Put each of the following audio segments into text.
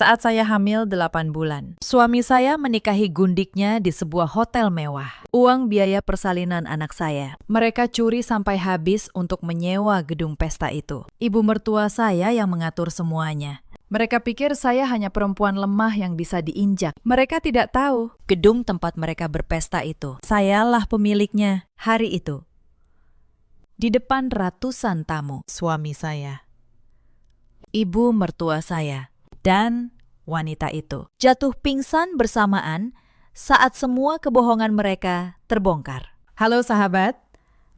saat saya hamil 8 bulan. Suami saya menikahi gundiknya di sebuah hotel mewah. Uang biaya persalinan anak saya. Mereka curi sampai habis untuk menyewa gedung pesta itu. Ibu mertua saya yang mengatur semuanya. Mereka pikir saya hanya perempuan lemah yang bisa diinjak. Mereka tidak tahu gedung tempat mereka berpesta itu. Sayalah pemiliknya hari itu. Di depan ratusan tamu, suami saya, ibu mertua saya, dan wanita itu jatuh pingsan bersamaan saat semua kebohongan mereka terbongkar. Halo sahabat,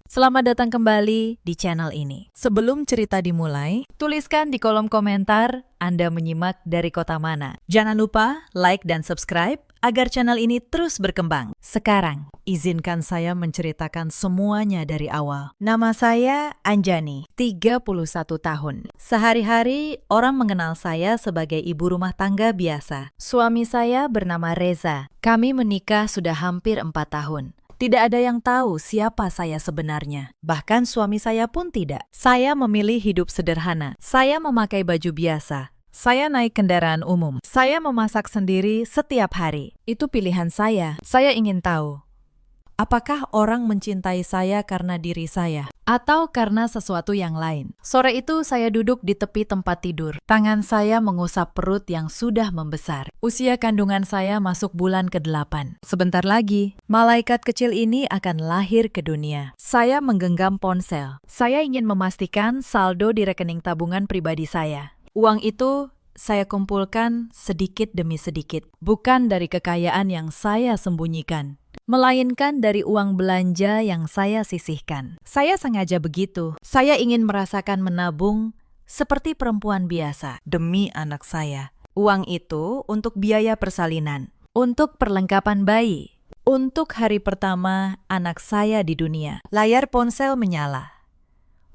selamat datang kembali di channel ini. Sebelum cerita dimulai, tuliskan di kolom komentar Anda menyimak dari kota mana. Jangan lupa like dan subscribe agar channel ini terus berkembang. Sekarang, izinkan saya menceritakan semuanya dari awal. Nama saya Anjani, 31 tahun. Sehari-hari orang mengenal saya sebagai ibu rumah tangga biasa. Suami saya bernama Reza. Kami menikah sudah hampir 4 tahun. Tidak ada yang tahu siapa saya sebenarnya. Bahkan suami saya pun tidak. Saya memilih hidup sederhana. Saya memakai baju biasa. Saya naik kendaraan umum. Saya memasak sendiri setiap hari. Itu pilihan saya. Saya ingin tahu, apakah orang mencintai saya karena diri saya atau karena sesuatu yang lain? Sore itu saya duduk di tepi tempat tidur. Tangan saya mengusap perut yang sudah membesar. Usia kandungan saya masuk bulan ke-8. Sebentar lagi, malaikat kecil ini akan lahir ke dunia. Saya menggenggam ponsel. Saya ingin memastikan saldo di rekening tabungan pribadi saya. Uang itu saya kumpulkan sedikit demi sedikit. Bukan dari kekayaan yang saya sembunyikan, melainkan dari uang belanja yang saya sisihkan. Saya sengaja begitu. Saya ingin merasakan menabung seperti perempuan biasa demi anak saya. Uang itu untuk biaya persalinan, untuk perlengkapan bayi, untuk hari pertama anak saya di dunia. Layar ponsel menyala.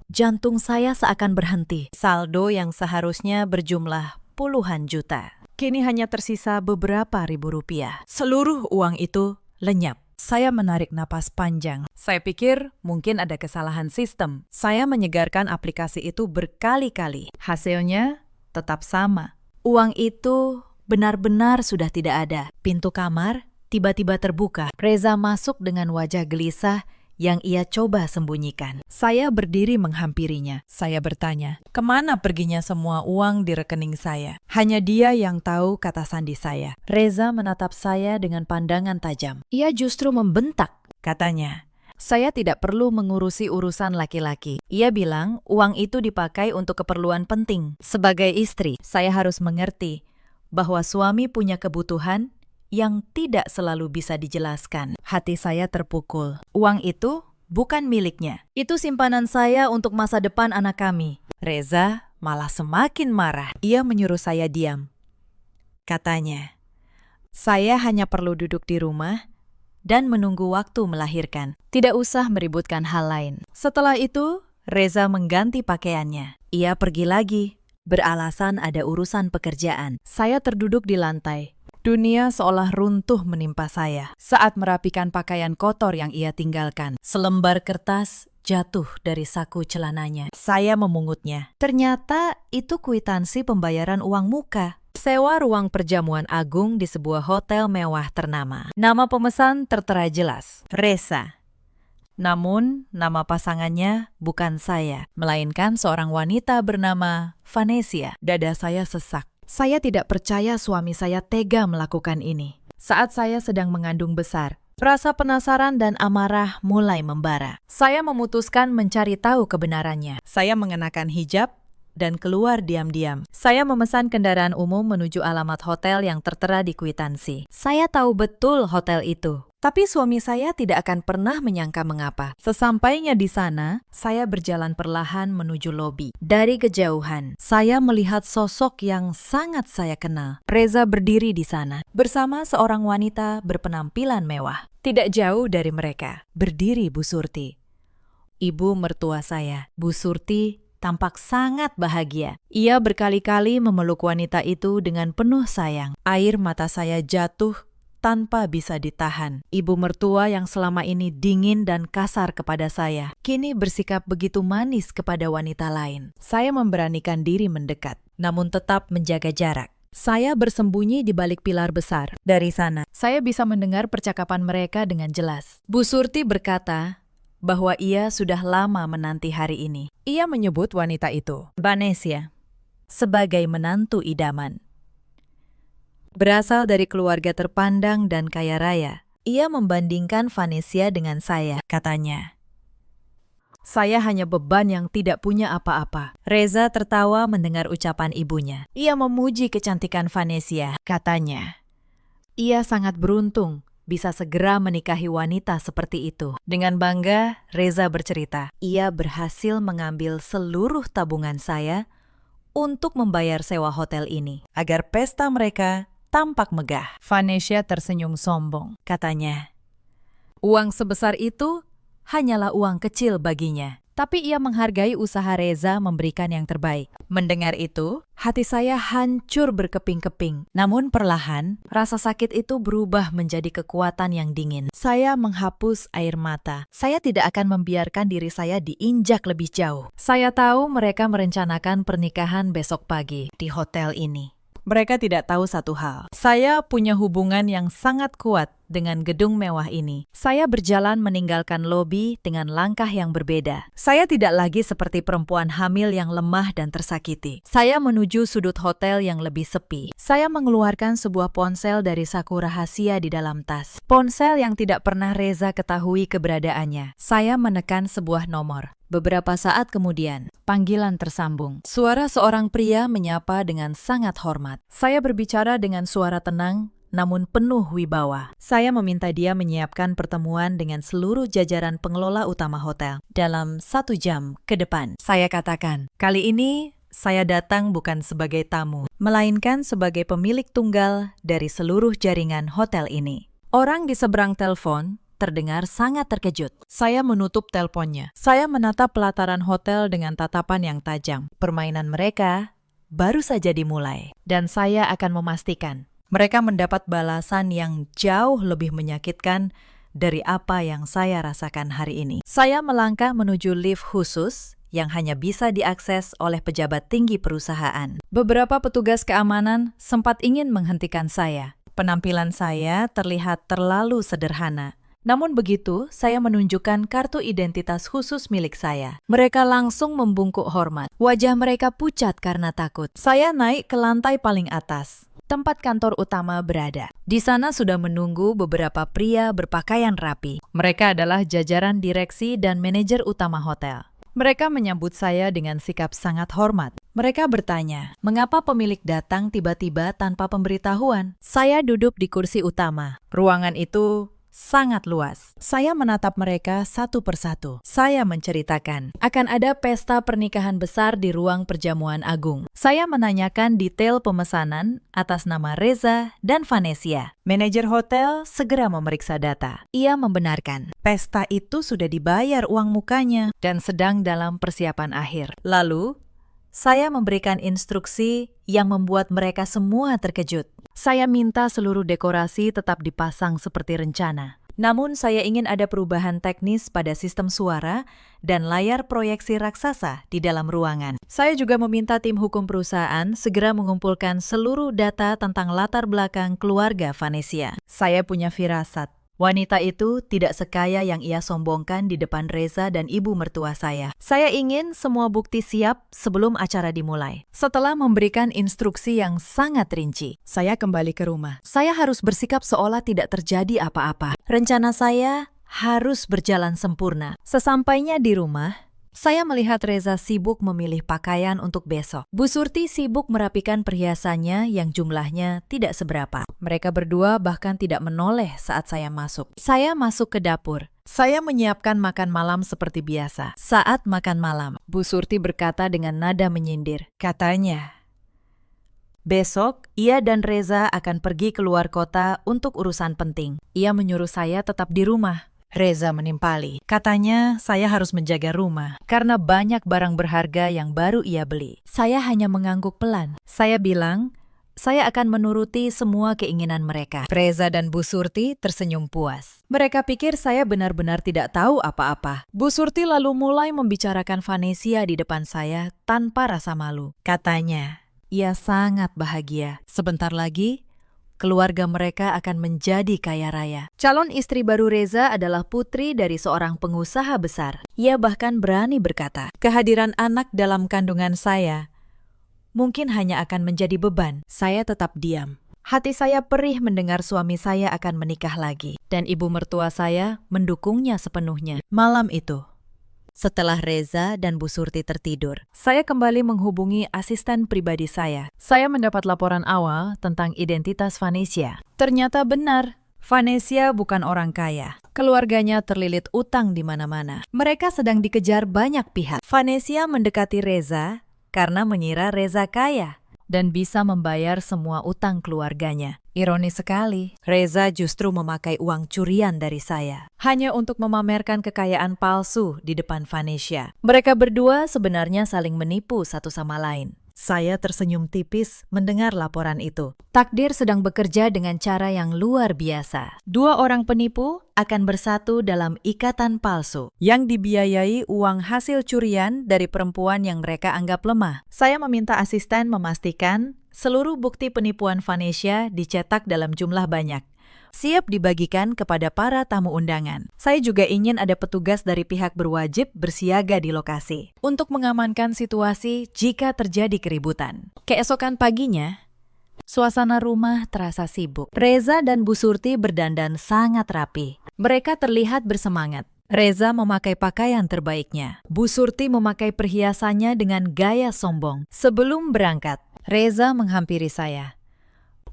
Jantung saya seakan berhenti. Saldo yang seharusnya berjumlah puluhan juta kini hanya tersisa beberapa ribu rupiah. Seluruh uang itu lenyap. Saya menarik napas panjang. Saya pikir mungkin ada kesalahan sistem. Saya menyegarkan aplikasi itu berkali-kali. Hasilnya tetap sama. Uang itu benar-benar sudah tidak ada. Pintu kamar tiba-tiba terbuka. Reza masuk dengan wajah gelisah yang ia coba sembunyikan. Saya berdiri menghampirinya. Saya bertanya, kemana perginya semua uang di rekening saya? Hanya dia yang tahu, kata sandi saya. Reza menatap saya dengan pandangan tajam. Ia justru membentak, katanya. Saya tidak perlu mengurusi urusan laki-laki. Ia bilang uang itu dipakai untuk keperluan penting. Sebagai istri, saya harus mengerti bahwa suami punya kebutuhan yang tidak selalu bisa dijelaskan. Hati saya terpukul. Uang itu bukan miliknya. Itu simpanan saya untuk masa depan anak kami. Reza malah semakin marah. Ia menyuruh saya diam. Katanya, saya hanya perlu duduk di rumah dan menunggu waktu melahirkan. Tidak usah meributkan hal lain. Setelah itu, Reza mengganti pakaiannya. Ia pergi lagi, beralasan ada urusan pekerjaan. Saya terduduk di lantai. Dunia seolah runtuh menimpa saya saat merapikan pakaian kotor yang ia tinggalkan. Selembar kertas jatuh dari saku celananya. Saya memungutnya. Ternyata itu kwitansi pembayaran uang muka. Sewa ruang perjamuan agung di sebuah hotel mewah ternama. Nama pemesan tertera jelas, Reza. Namun, nama pasangannya bukan saya, melainkan seorang wanita bernama Vanessa. Dada saya sesak. Saya tidak percaya suami saya tega melakukan ini. Saat saya sedang mengandung besar, rasa penasaran dan amarah mulai membara. Saya memutuskan mencari tahu kebenarannya. Saya mengenakan hijab dan keluar diam-diam. Saya memesan kendaraan umum menuju alamat hotel yang tertera di kwitansi. Saya tahu betul hotel itu. Tapi suami saya tidak akan pernah menyangka mengapa. Sesampainya di sana, saya berjalan perlahan menuju lobi. Dari kejauhan, saya melihat sosok yang sangat saya kenal. Reza berdiri di sana, bersama seorang wanita berpenampilan mewah. Tidak jauh dari mereka, berdiri Bu Surti, ibu mertua saya. Bu Surti tampak sangat bahagia. Ia berkali-kali memeluk wanita itu dengan penuh sayang. Air mata saya jatuh tanpa bisa ditahan. Ibu mertua yang selama ini dingin dan kasar kepada saya, kini bersikap begitu manis kepada wanita lain. Saya memberanikan diri mendekat, namun tetap menjaga jarak. Saya bersembunyi di balik pilar besar. Dari sana, saya bisa mendengar percakapan mereka dengan jelas. Bu Surti berkata bahwa ia sudah lama menanti hari ini. Ia menyebut wanita itu, Vanessa, sebagai menantu idaman. Berasal dari keluarga terpandang dan kaya raya. Ia membandingkan Vanessa dengan saya, katanya. Saya hanya beban yang tidak punya apa-apa. Reza tertawa mendengar ucapan ibunya. Ia memuji kecantikan Vanessa, katanya. Ia sangat beruntung bisa segera menikahi wanita seperti itu. Dengan bangga, Reza bercerita, ia berhasil mengambil seluruh tabungan saya untuk membayar sewa hotel ini, agar pesta mereka tampak megah. Vanessa tersenyum sombong, katanya. Uang sebesar itu hanyalah uang kecil baginya. Tapi ia menghargai usaha Reza memberikan yang terbaik. Mendengar itu, hati saya hancur berkeping-keping. Namun perlahan, rasa sakit itu berubah menjadi kekuatan yang dingin. Saya menghapus air mata. Saya tidak akan membiarkan diri saya diinjak lebih jauh. Saya tahu mereka merencanakan pernikahan besok pagi di hotel ini. Mereka tidak tahu satu hal. Saya punya hubungan yang sangat kuat dengan gedung mewah ini. Saya berjalan meninggalkan lobi dengan langkah yang berbeda. Saya tidak lagi seperti perempuan hamil yang lemah dan tersakiti. Saya menuju sudut hotel yang lebih sepi. Saya mengeluarkan sebuah ponsel dari saku rahasia di dalam tas. Ponsel yang tidak pernah Reza ketahui keberadaannya. Saya menekan sebuah nomor. Beberapa saat kemudian, panggilan tersambung. Suara seorang pria menyapa dengan sangat hormat. Saya berbicara dengan suara tenang, namun penuh wibawa. Saya meminta dia menyiapkan pertemuan dengan seluruh jajaran pengelola utama hotel dalam 1 jam ke depan. Saya katakan, kali ini saya datang bukan sebagai tamu, melainkan sebagai pemilik tunggal dari seluruh jaringan hotel ini. Orang di seberang telepon terdengar sangat terkejut. Saya menutup teleponnya. Saya menatap pelataran hotel dengan tatapan yang tajam. Permainan mereka baru saja dimulai, dan saya akan memastikan mereka mendapat balasan yang jauh lebih menyakitkan dari apa yang saya rasakan hari ini. Saya melangkah menuju lift khusus yang hanya bisa diakses oleh pejabat tinggi perusahaan. Beberapa petugas keamanan sempat ingin menghentikan saya. Penampilan saya terlihat terlalu sederhana. Namun begitu, saya menunjukkan kartu identitas khusus milik saya. Mereka langsung membungkuk hormat. Wajah mereka pucat karena takut. Saya naik ke lantai paling atas, tempat kantor utama berada. Di sana sudah menunggu beberapa pria berpakaian rapi. Mereka adalah jajaran direksi dan manajer utama hotel. Mereka menyambut saya dengan sikap sangat hormat. Mereka bertanya, mengapa pemilik datang tiba-tiba tanpa pemberitahuan? Saya duduk di kursi utama. Ruangan itu sangat luas. Saya menatap mereka satu persatu. Saya menceritakan, akan ada pesta pernikahan besar di ruang perjamuan agung. Saya menanyakan detail pemesanan atas nama Reza dan Vanessa. Manajer hotel segera memeriksa data. Ia membenarkan, pesta itu sudah dibayar uang mukanya dan sedang dalam persiapan akhir. Lalu, saya memberikan instruksi yang membuat mereka semua terkejut. Saya minta seluruh dekorasi tetap dipasang seperti rencana. Namun saya ingin ada perubahan teknis pada sistem suara dan layar proyeksi raksasa di dalam ruangan. Saya juga meminta tim hukum perusahaan segera mengumpulkan seluruh data tentang latar belakang keluarga Vanessa. Saya punya firasat. Wanita itu tidak sekaya yang ia sombongkan di depan Reza dan ibu mertua saya. Saya ingin semua bukti siap sebelum acara dimulai. Setelah memberikan instruksi yang sangat rinci, saya kembali ke rumah. Saya harus bersikap seolah tidak terjadi apa-apa. Rencana saya harus berjalan sempurna. Sesampainya di rumah, saya melihat Reza sibuk memilih pakaian untuk besok. Bu Surti sibuk merapikan perhiasannya yang jumlahnya tidak seberapa. Mereka berdua bahkan tidak menoleh saat saya masuk. Saya masuk ke dapur. Saya menyiapkan makan malam seperti biasa. Saat makan malam, Bu Surti berkata dengan nada menyindir. Katanya, besok ia dan Reza akan pergi keluar kota untuk urusan penting. Ia menyuruh saya tetap di rumah. Reza menimpali. Katanya saya harus menjaga rumah karena banyak barang berharga yang baru ia beli. Saya hanya mengangguk pelan. Saya bilang, saya akan menuruti semua keinginan mereka. Reza dan Bu Surti tersenyum puas. Mereka pikir saya benar-benar tidak tahu apa-apa. Bu Surti lalu mulai membicarakan Vanessa di depan saya tanpa rasa malu. Katanya, Ia sangat bahagia. Sebentar lagi, keluarga mereka akan menjadi kaya raya. Calon istri baru Reza adalah putri dari seorang pengusaha besar. Ia bahkan berani berkata, kehadiran anak dalam kandungan saya mungkin hanya akan menjadi beban. Saya tetap diam. Hati saya perih mendengar suami saya akan menikah lagi. Dan ibu mertua saya mendukungnya sepenuhnya. Malam itu, setelah Reza dan Bu Surti tertidur, saya kembali menghubungi asisten pribadi saya. Saya mendapat laporan awal tentang identitas Vanessa. Ternyata benar, Vanessa bukan orang kaya. Keluarganya terlilit utang di mana-mana. Mereka sedang dikejar banyak pihak. Vanessa mendekati Reza karena mengira Reza kaya dan bisa membayar semua utang keluarganya. Ironis sekali, Reza justru memakai uang curian dari saya hanya untuk memamerkan kekayaan palsu di depan Vanessa. Mereka berdua sebenarnya saling menipu satu sama lain. Saya tersenyum tipis mendengar laporan itu. Takdir sedang bekerja dengan cara yang luar biasa. Dua orang penipu akan bersatu dalam ikatan palsu yang dibiayai uang hasil curian dari perempuan yang mereka anggap lemah. Saya meminta asisten memastikan seluruh bukti penipuan Vanessa dicetak dalam jumlah banyak, siap dibagikan kepada para tamu undangan. Saya juga ingin ada petugas dari pihak berwajib bersiaga di lokasi untuk mengamankan situasi jika terjadi keributan. Keesokan paginya, suasana rumah terasa sibuk. Reza dan Bu Surti berdandan sangat rapi. Mereka terlihat bersemangat. Reza memakai pakaian terbaiknya. Bu Surti memakai perhiasannya dengan gaya sombong. Sebelum berangkat, Reza menghampiri saya.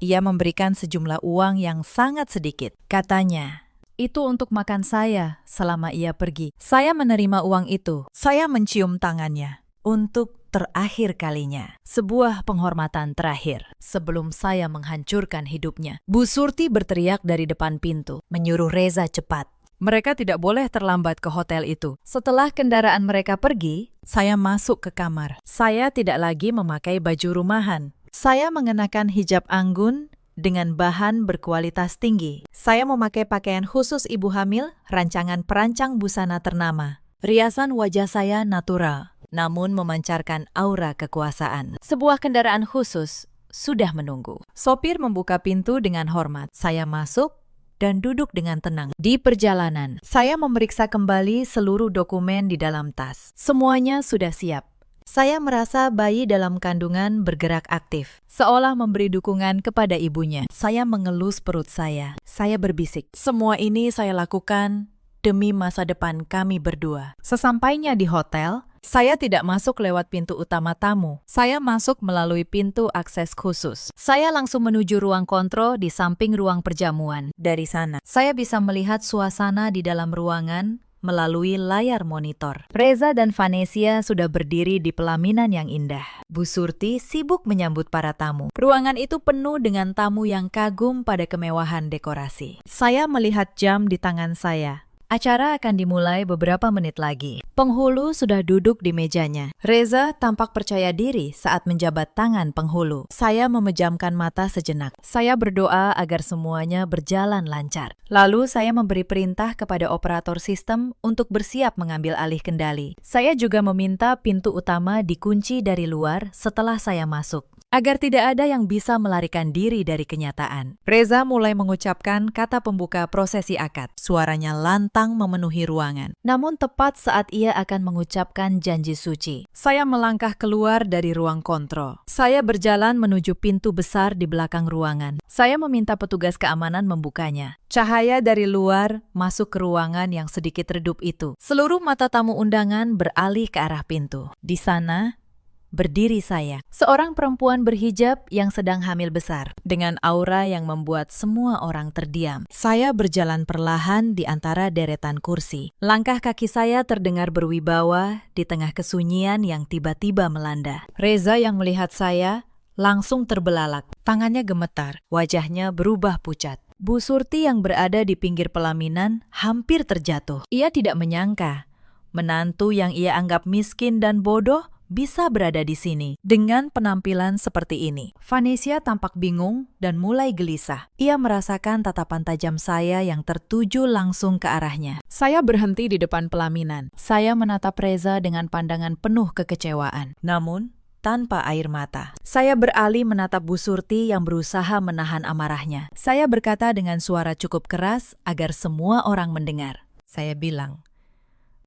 Ia memberikan sejumlah uang yang sangat sedikit. Katanya, itu untuk makan saya selama ia pergi. Saya menerima uang itu. Saya mencium tangannya. Untuk terakhir kalinya. Sebuah penghormatan terakhir. Sebelum saya menghancurkan hidupnya. Bu Surti berteriak dari depan pintu. Menyuruh Reza cepat. Mereka tidak boleh terlambat ke hotel itu. Setelah kendaraan mereka pergi, saya masuk ke kamar. Saya tidak lagi memakai baju rumahan. Saya mengenakan hijab anggun dengan bahan berkualitas tinggi. Saya memakai pakaian khusus ibu hamil, rancangan perancang busana ternama. Riasan wajah saya natural, namun memancarkan aura kekuasaan. Sebuah kendaraan khusus sudah menunggu. Sopir membuka pintu dengan hormat. Saya masuk dan duduk dengan tenang. Di perjalanan, saya memeriksa kembali seluruh dokumen di dalam tas. Semuanya sudah siap. Saya merasa bayi dalam kandungan bergerak aktif, seolah memberi dukungan kepada ibunya. Saya mengelus perut saya. Saya berbisik, semua ini saya lakukan demi masa depan kami berdua. Sesampainya di hotel, saya tidak masuk lewat pintu utama tamu. Saya masuk melalui pintu akses khusus. Saya langsung menuju ruang kontrol di samping ruang perjamuan. Dari sana, saya bisa melihat suasana di dalam ruangan melalui layar monitor. Reza dan Vanessa sudah berdiri di pelaminan yang indah. Bu Surti sibuk menyambut para tamu. Ruangan itu penuh dengan tamu yang kagum pada kemewahan dekorasi. Saya melihat jam di tangan saya. Acara akan dimulai beberapa menit lagi. Penghulu sudah duduk di mejanya. Reza tampak percaya diri saat menjabat tangan penghulu. Saya memejamkan mata sejenak. Saya berdoa agar semuanya berjalan lancar. Lalu saya memberi perintah kepada operator sistem untuk bersiap mengambil alih kendali. Saya juga meminta pintu utama dikunci dari luar setelah saya masuk, agar tidak ada yang bisa melarikan diri dari kenyataan. Reza mulai mengucapkan kata pembuka prosesi akad. Suaranya lantang memenuhi ruangan. Namun tepat saat ia akan mengucapkan janji suci, saya melangkah keluar dari ruang kontrol. Saya berjalan menuju pintu besar di belakang ruangan. Saya meminta petugas keamanan membukanya. Cahaya dari luar masuk ke ruangan yang sedikit redup itu. Seluruh mata tamu undangan beralih ke arah pintu. Di sana, berdiri saya, seorang perempuan berhijab yang sedang hamil besar, dengan aura yang membuat semua orang terdiam. Saya berjalan perlahan di antara deretan kursi. Langkah kaki saya terdengar berwibawa di tengah kesunyian yang tiba-tiba melanda. Reza yang melihat saya langsung terbelalak. Tangannya gemetar, wajahnya berubah pucat. Bu Surti yang berada di pinggir pelaminan hampir terjatuh. Ia tidak menyangka menantu yang ia anggap miskin dan bodoh bisa berada di sini dengan penampilan seperti ini. Vanessa tampak bingung dan mulai gelisah. Ia merasakan tatapan tajam saya yang tertuju langsung ke arahnya. Saya berhenti di depan pelaminan. Saya menatap Reza dengan pandangan penuh kekecewaan. Namun, tanpa air mata. Saya beralih menatap Bu Surti yang berusaha menahan amarahnya. Saya berkata dengan suara cukup keras agar semua orang mendengar. Saya bilang,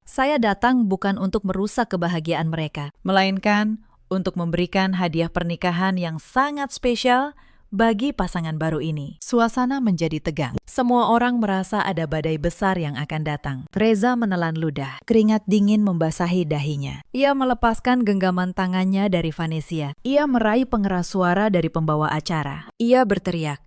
"Saya datang bukan untuk merusak kebahagiaan mereka, melainkan untuk memberikan hadiah pernikahan yang sangat spesial bagi pasangan baru ini." Suasana menjadi tegang. Semua orang merasa ada badai besar yang akan datang. Reza menelan ludah. Keringat dingin membasahi dahinya. Ia melepaskan genggaman tangannya dari Vanessa. Ia meraih pengeras suara dari pembawa acara. Ia berteriak,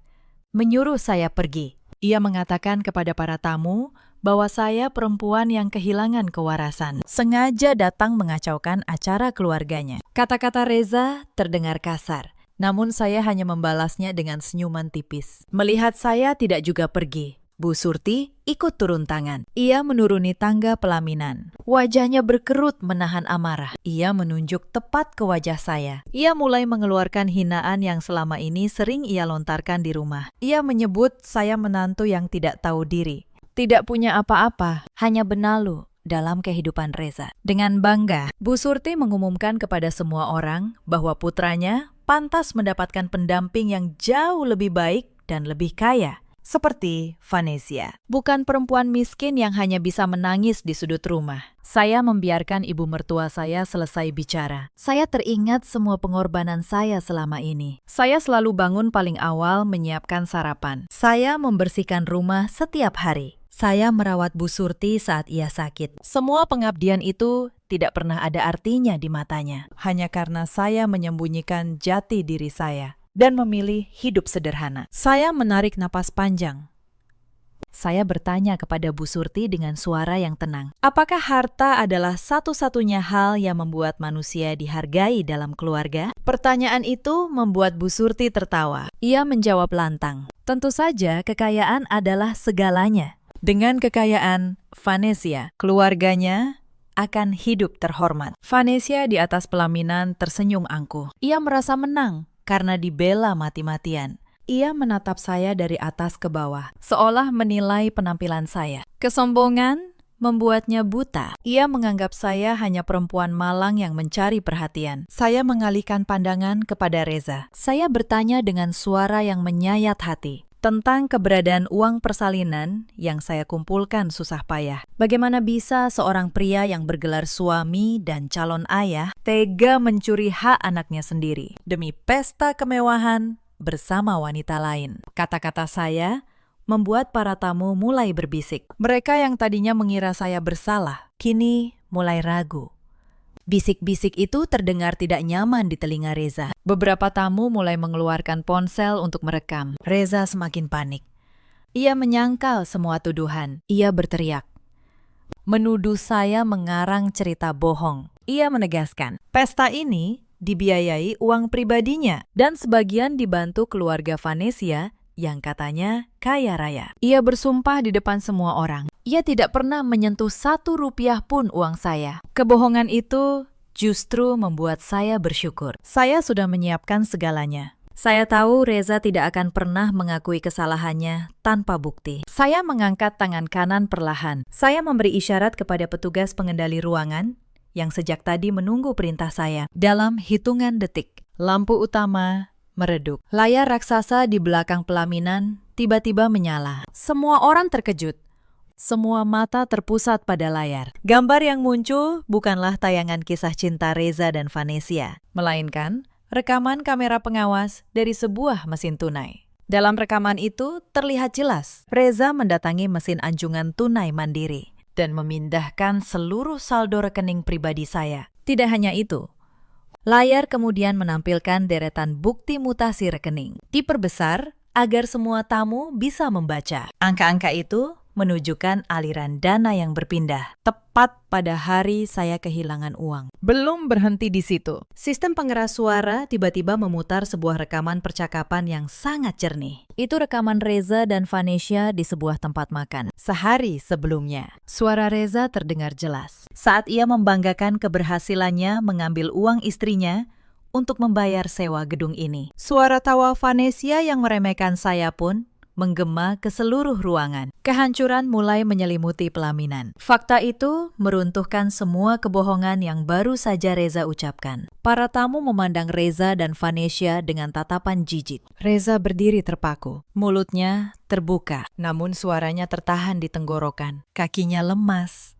menyuruh saya pergi. Ia mengatakan kepada para tamu bahwa saya perempuan yang kehilangan kewarasan, sengaja datang mengacaukan acara keluarganya. Kata-kata Reza terdengar kasar. Namun saya hanya membalasnya dengan senyuman tipis. Melihat saya tidak juga pergi, Bu Surti ikut turun tangan. Ia menuruni tangga pelaminan. Wajahnya berkerut menahan amarah. Ia menunjuk tepat ke wajah saya. Ia mulai mengeluarkan hinaan yang selama ini sering ia lontarkan di rumah. Ia menyebut saya menantu yang tidak tahu diri, tidak punya apa-apa, hanya benalu dalam kehidupan Reza. Dengan bangga, Bu Surti mengumumkan kepada semua orang bahwa putranya pantas mendapatkan pendamping yang jauh lebih baik dan lebih kaya, seperti Vanessa. Bukan perempuan miskin yang hanya bisa menangis di sudut rumah. Saya membiarkan ibu mertua saya selesai bicara. Saya teringat semua pengorbanan saya selama ini. Saya selalu bangun paling awal menyiapkan sarapan. Saya membersihkan rumah setiap hari. Saya merawat Bu Surti saat ia sakit. Semua pengabdian itu tidak pernah ada artinya di matanya. Hanya karena saya menyembunyikan jati diri saya dan memilih hidup sederhana. Saya menarik napas panjang. Saya bertanya kepada Bu Surti dengan suara yang tenang. Apakah harta adalah satu-satunya hal yang membuat manusia dihargai dalam keluarga? Pertanyaan itu membuat Bu Surti tertawa. Ia menjawab lantang. Tentu saja kekayaan adalah segalanya. Dengan kekayaan Vanessa, keluarganya akan hidup terhormat. Vanessa di atas pelaminan tersenyum angkuh. Ia merasa menang karena dibela mati-matian. Ia menatap saya dari atas ke bawah, seolah menilai penampilan saya. Kesombongan membuatnya buta. Ia menganggap saya hanya perempuan malang yang mencari perhatian. Saya mengalihkan pandangan kepada Reza. Saya bertanya dengan suara yang menyayat hati tentang keberadaan uang persalinan yang saya kumpulkan susah payah. Bagaimana bisa seorang pria yang bergelar suami dan calon ayah tega mencuri hak anaknya sendiri demi pesta kemewahan bersama wanita lain? Kata-kata saya membuat para tamu mulai berbisik. Mereka yang tadinya mengira saya bersalah, kini mulai ragu. Bisik-bisik itu terdengar tidak nyaman di telinga Reza. Beberapa tamu mulai mengeluarkan ponsel untuk merekam. Reza semakin panik. Ia menyangkal semua tuduhan. Ia berteriak, menuduh saya mengarang cerita bohong. Ia menegaskan, pesta ini dibiayai uang pribadinya dan sebagian dibantu keluarga Vanessa yang katanya kaya raya. Ia bersumpah di depan semua orang. Ia tidak pernah menyentuh 1 rupiah pun uang saya. Kebohongan itu justru membuat saya bersyukur. Saya sudah menyiapkan segalanya. Saya tahu Reza tidak akan pernah mengakui kesalahannya tanpa bukti. Saya mengangkat tangan kanan perlahan. Saya memberi isyarat kepada petugas pengendali ruangan yang sejak tadi menunggu perintah saya. Dalam hitungan detik, lampu utama meredup. Layar raksasa di belakang pelaminan tiba-tiba menyala. Semua orang terkejut. Semua mata terpusat pada layar. Gambar yang muncul bukanlah tayangan kisah cinta Reza dan Vanessa, melainkan rekaman kamera pengawas dari sebuah mesin tunai. Dalam rekaman itu terlihat jelas Reza mendatangi mesin anjungan tunai mandiri dan memindahkan seluruh saldo rekening pribadi saya. Tidak hanya itu, layar kemudian menampilkan deretan bukti mutasi rekening. Diperbesar agar semua tamu bisa membaca. Angka-angka itu menunjukkan aliran dana yang berpindah tepat pada hari saya kehilangan uang. Belum berhenti di situ. Sistem pengeras suara tiba-tiba memutar sebuah rekaman percakapan yang sangat jernih. Itu rekaman Reza dan Vanessa di sebuah tempat makan. Sehari sebelumnya, suara Reza terdengar jelas saat ia membanggakan keberhasilannya mengambil uang istrinya untuk membayar sewa gedung ini. Suara tawa Vanessa yang meremehkan saya pun menggema ke seluruh ruangan. Kehancuran mulai menyelimuti pelaminan. Fakta itu meruntuhkan semua kebohongan yang baru saja Reza ucapkan. Para tamu memandang Reza dan Vanessa dengan tatapan jijik. Reza berdiri terpaku. Mulutnya terbuka, namun suaranya tertahan di tenggorokan. Kakinya lemas.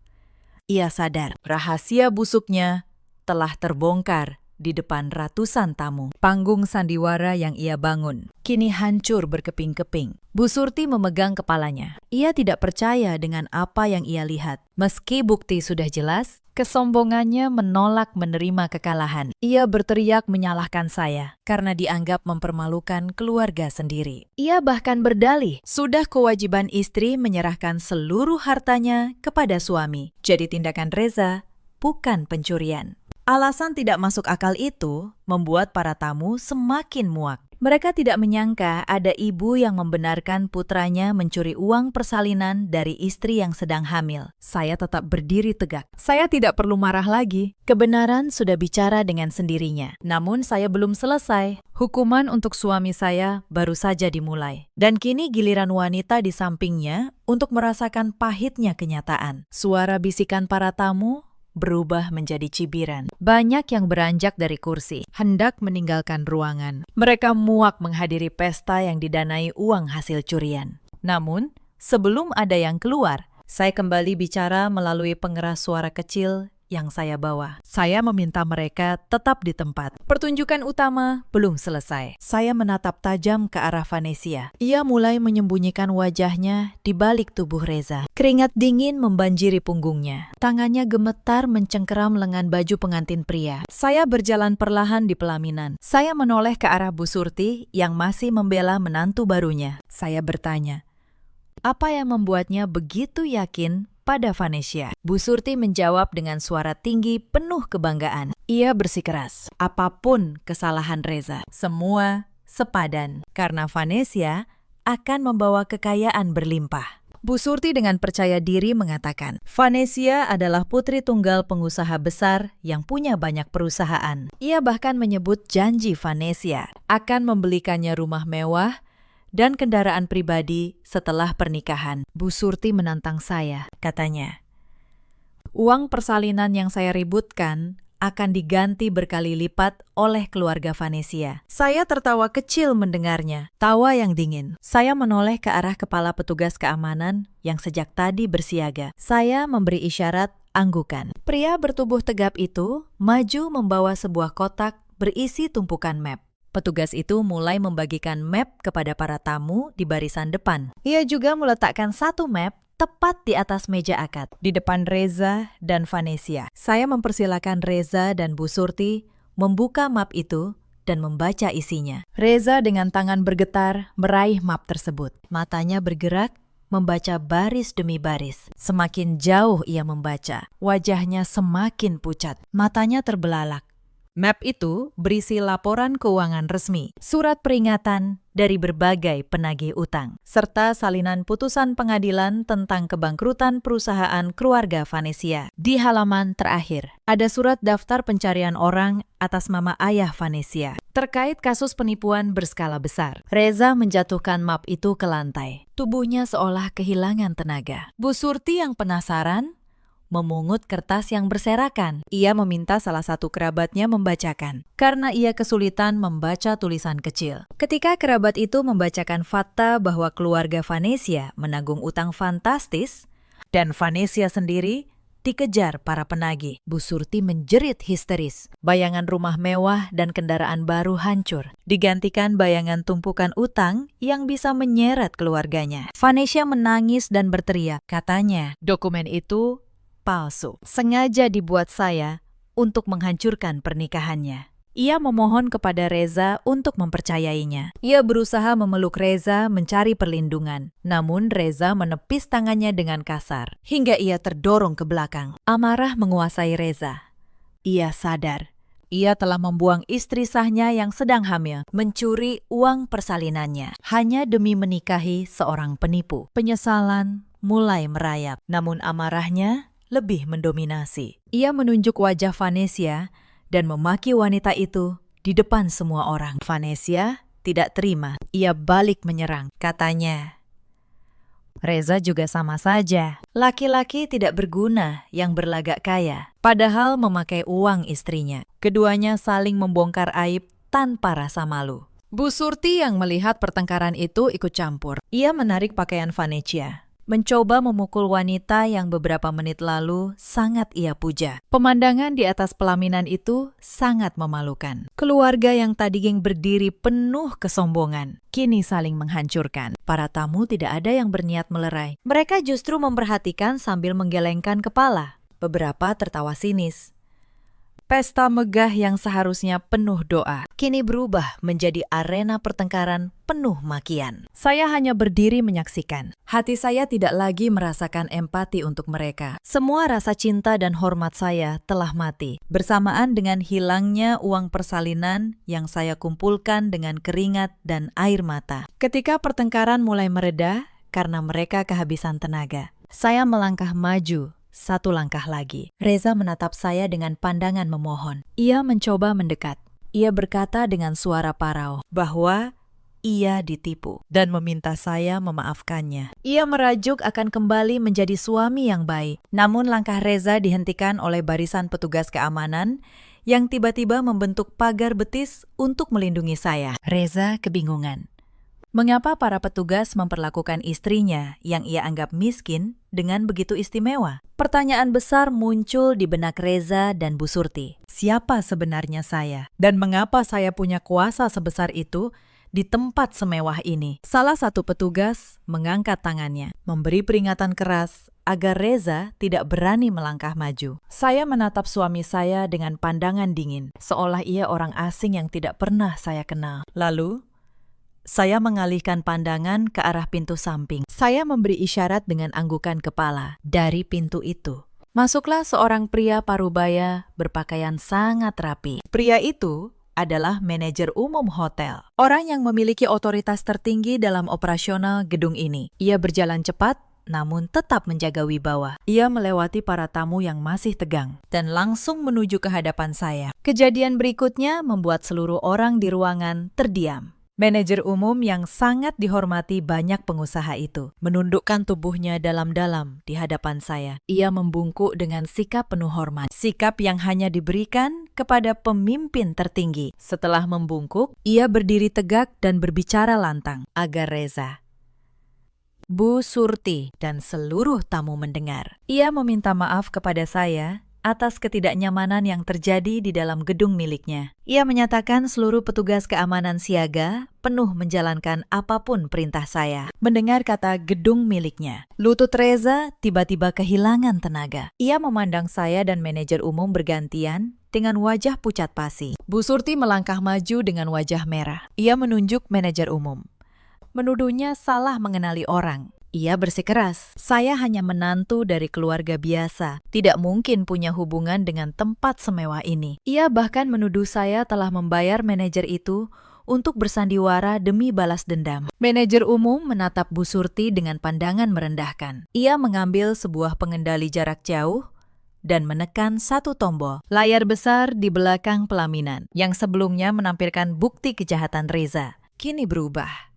Ia sadar, rahasia busuknya telah terbongkar di depan ratusan tamu. Panggung sandiwara yang ia bangun kini hancur berkeping-keping. Bu Surti memegang kepalanya. Ia tidak percaya dengan apa yang ia lihat. Meski bukti sudah jelas, kesombongannya menolak menerima kekalahan. Ia berteriak menyalahkan saya karena dianggap mempermalukan keluarga sendiri. Ia bahkan berdalih, sudah kewajiban istri menyerahkan seluruh hartanya kepada suami. Jadi tindakan Reza bukan pencurian. Alasan tidak masuk akal itu membuat para tamu semakin muak. Mereka tidak menyangka ada ibu yang membenarkan putranya mencuri uang persalinan dari istri yang sedang hamil. Saya tetap berdiri tegak. Saya tidak perlu marah lagi. Kebenaran sudah bicara dengan sendirinya. Namun saya belum selesai. Hukuman untuk suami saya baru saja dimulai. Dan kini giliran wanita di sampingnya untuk merasakan pahitnya kenyataan. Suara bisikan para tamu berubah menjadi cibiran. Banyak yang beranjak dari kursi, hendak meninggalkan ruangan. Mereka muak menghadiri pesta yang didanai uang hasil curian. Namun, sebelum ada yang keluar, saya kembali bicara melalui pengeras suara kecil yang saya bawa. Saya meminta mereka tetap di tempat. Pertunjukan utama belum selesai. Saya menatap tajam ke arah Vanessa. Ia mulai menyembunyikan wajahnya di balik tubuh Reza. Keringat dingin membanjiri punggungnya. Tangannya gemetar mencengkeram lengan baju pengantin pria. Saya berjalan perlahan di pelaminan. Saya menoleh ke arah Bu Surti yang masih membela menantu barunya. Saya bertanya, apa yang membuatnya begitu yakin pada Vanessa? Bu Surti menjawab dengan suara tinggi penuh kebanggaan. Ia bersikeras, apapun kesalahan Reza, semua sepadan karena Vanessa akan membawa kekayaan berlimpah. Bu Surti dengan percaya diri mengatakan, Vanessa adalah putri tunggal pengusaha besar yang punya banyak perusahaan. Ia bahkan menyebut janji Vanessa akan membelikannya rumah mewah dan kendaraan pribadi setelah pernikahan. Bu Surti menantang saya, katanya. Uang persalinan yang saya ributkan akan diganti berkali lipat oleh keluarga Vanessa. Saya tertawa kecil mendengarnya, tawa yang dingin. Saya menoleh ke arah kepala petugas keamanan yang sejak tadi bersiaga. Saya memberi isyarat anggukan. Pria bertubuh tegap itu maju membawa sebuah kotak berisi tumpukan map. Petugas itu mulai membagikan map kepada para tamu di barisan depan. Ia juga meletakkan satu map tepat di atas meja akad, di depan Reza dan Vanessa. Saya mempersilakan Reza dan Bu Surti membuka map itu dan membaca isinya. Reza dengan tangan bergetar meraih map tersebut. Matanya bergerak, membaca baris demi baris. Semakin jauh ia membaca, wajahnya semakin pucat, matanya terbelalak. Map itu berisi laporan keuangan resmi, surat peringatan dari berbagai penagih utang, serta salinan putusan pengadilan tentang kebangkrutan perusahaan keluarga Vanessa. Di halaman terakhir, ada surat daftar pencarian orang atas nama ayah Vanessa terkait kasus penipuan berskala besar. Reza menjatuhkan map itu ke lantai. Tubuhnya seolah kehilangan tenaga. Bu Surti yang penasaran memungut kertas yang berserakan. Ia meminta salah satu kerabatnya membacakan, karena ia kesulitan membaca tulisan kecil. Ketika kerabat itu membacakan fakta bahwa keluarga Vanessa menanggung utang fantastis, dan Vanessa sendiri dikejar para penagih, Bu Surti menjerit histeris. Bayangan rumah mewah dan kendaraan baru hancur, digantikan bayangan tumpukan utang yang bisa menyeret keluarganya. Vanessa menangis dan berteriak, katanya, dokumen itu palsu, sengaja dibuat saya untuk menghancurkan pernikahannya. Ia memohon kepada Reza untuk mempercayainya. Ia berusaha memeluk Reza mencari perlindungan. Namun Reza menepis tangannya dengan kasar, hingga ia terdorong ke belakang. Amarah menguasai Reza. Ia sadar, ia telah membuang istri sahnya yang sedang hamil, mencuri uang persalinannya, hanya demi menikahi seorang penipu. Penyesalan mulai merayap, namun amarahnya lebih mendominasi. Ia menunjuk wajah Vanessa dan memaki wanita itu di depan semua orang. Vanessa, tidak terima. Ia balik menyerang, katanya. Reza juga sama saja. Laki-laki tidak berguna yang berlagak kaya, padahal memakai uang istrinya. Keduanya saling membongkar aib tanpa rasa malu. Bu Surti yang melihat pertengkaran itu ikut campur. Ia menarik pakaian Vanecia, mencoba memukul wanita yang beberapa menit lalu sangat ia puja. Pemandangan di atas pelaminan itu sangat memalukan. Keluarga yang tadi berdiri penuh kesombongan, kini saling menghancurkan. Para tamu tidak ada yang berniat melerai. Mereka justru memperhatikan sambil menggelengkan kepala. Beberapa tertawa sinis. Pesta megah yang seharusnya penuh doa, kini berubah menjadi arena pertengkaran penuh makian. Saya hanya berdiri menyaksikan. Hati saya tidak lagi merasakan empati untuk mereka. Semua rasa cinta dan hormat saya telah mati, bersamaan dengan hilangnya uang persalinan yang saya kumpulkan dengan keringat dan air mata. Ketika pertengkaran mulai mereda karena mereka kehabisan tenaga, saya melangkah maju. Satu langkah lagi. Reza menatap saya dengan pandangan memohon. Ia mencoba mendekat. Ia berkata dengan suara parau bahwa ia ditipu dan meminta saya memaafkannya. Ia merajuk akan kembali menjadi suami yang baik. Namun langkah Reza dihentikan oleh barisan petugas keamanan yang tiba-tiba membentuk pagar betis untuk melindungi saya. Reza kebingungan. Mengapa para petugas memperlakukan istrinya yang ia anggap miskin dengan begitu istimewa? Pertanyaan besar muncul di benak Reza dan Bu Surti. Siapa sebenarnya saya? Dan mengapa saya punya kuasa sebesar itu di tempat semewah ini? Salah satu petugas mengangkat tangannya, memberi peringatan keras agar Reza tidak berani melangkah maju. Saya menatap suami saya dengan pandangan dingin, seolah ia orang asing yang tidak pernah saya kenal. Lalu, saya mengalihkan pandangan ke arah pintu samping. Saya memberi isyarat dengan anggukan kepala. Dari pintu itu, masuklah seorang pria parubaya berpakaian sangat rapi. Pria itu adalah manajer umum hotel, orang yang memiliki otoritas tertinggi dalam operasional gedung ini. Ia berjalan cepat, namun tetap menjaga wibawa. Ia melewati para tamu yang masih tegang dan langsung menuju ke hadapan saya. Kejadian berikutnya membuat seluruh orang di ruangan terdiam. Manajer umum yang sangat dihormati banyak pengusaha itu menundukkan tubuhnya dalam-dalam di hadapan saya. Ia membungkuk dengan sikap penuh hormat, sikap yang hanya diberikan kepada pemimpin tertinggi. Setelah membungkuk, ia berdiri tegak dan berbicara lantang agar Reza, Bu Surti, dan seluruh tamu mendengar. Ia meminta maaf kepada saya atas ketidaknyamanan yang terjadi di dalam gedung miliknya. Ia menyatakan seluruh petugas keamanan siaga penuh menjalankan apapun perintah saya. Mendengar kata gedung miliknya, lutut Reza tiba-tiba kehilangan tenaga. Ia memandang saya dan manajer umum bergantian dengan wajah pucat pasi. Bu Surti melangkah maju dengan wajah merah. Ia menunjuk manajer umum, menuduhnya salah mengenali orang. Ia bersikeras, saya hanya menantu dari keluarga biasa, tidak mungkin punya hubungan dengan tempat semewah ini. Ia bahkan menuduh saya telah membayar manajer itu untuk bersandiwara demi balas dendam. Manajer umum menatap Bu Surti dengan pandangan merendahkan. Ia mengambil sebuah pengendali jarak jauh dan menekan satu tombol. Layar besar di belakang pelaminan, yang sebelumnya menampilkan bukti kejahatan Reza, kini berubah.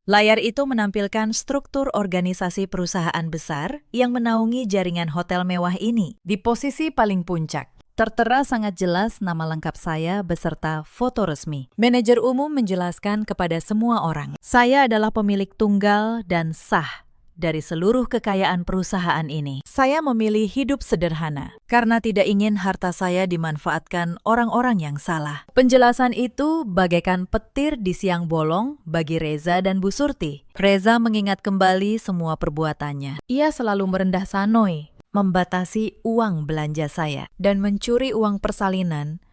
Layar itu menampilkan struktur organisasi perusahaan besar yang menaungi jaringan hotel mewah ini. Di posisi paling puncak, tertera sangat jelas nama lengkap saya beserta foto resmi. Manajer umum menjelaskan kepada semua orang, saya adalah pemilik tunggal dan sah dari seluruh kekayaan perusahaan ini. Saya memilih hidup sederhana karena tidak ingin harta saya dimanfaatkan orang-orang yang salah. Penjelasan itu bagaikan petir di siang bolong bagi Reza dan Bu Surti. Reza mengingat kembali semua perbuatannya. Ia selalu merendah sanoi, membatasi uang belanja saya, dan mencuri uang persalinan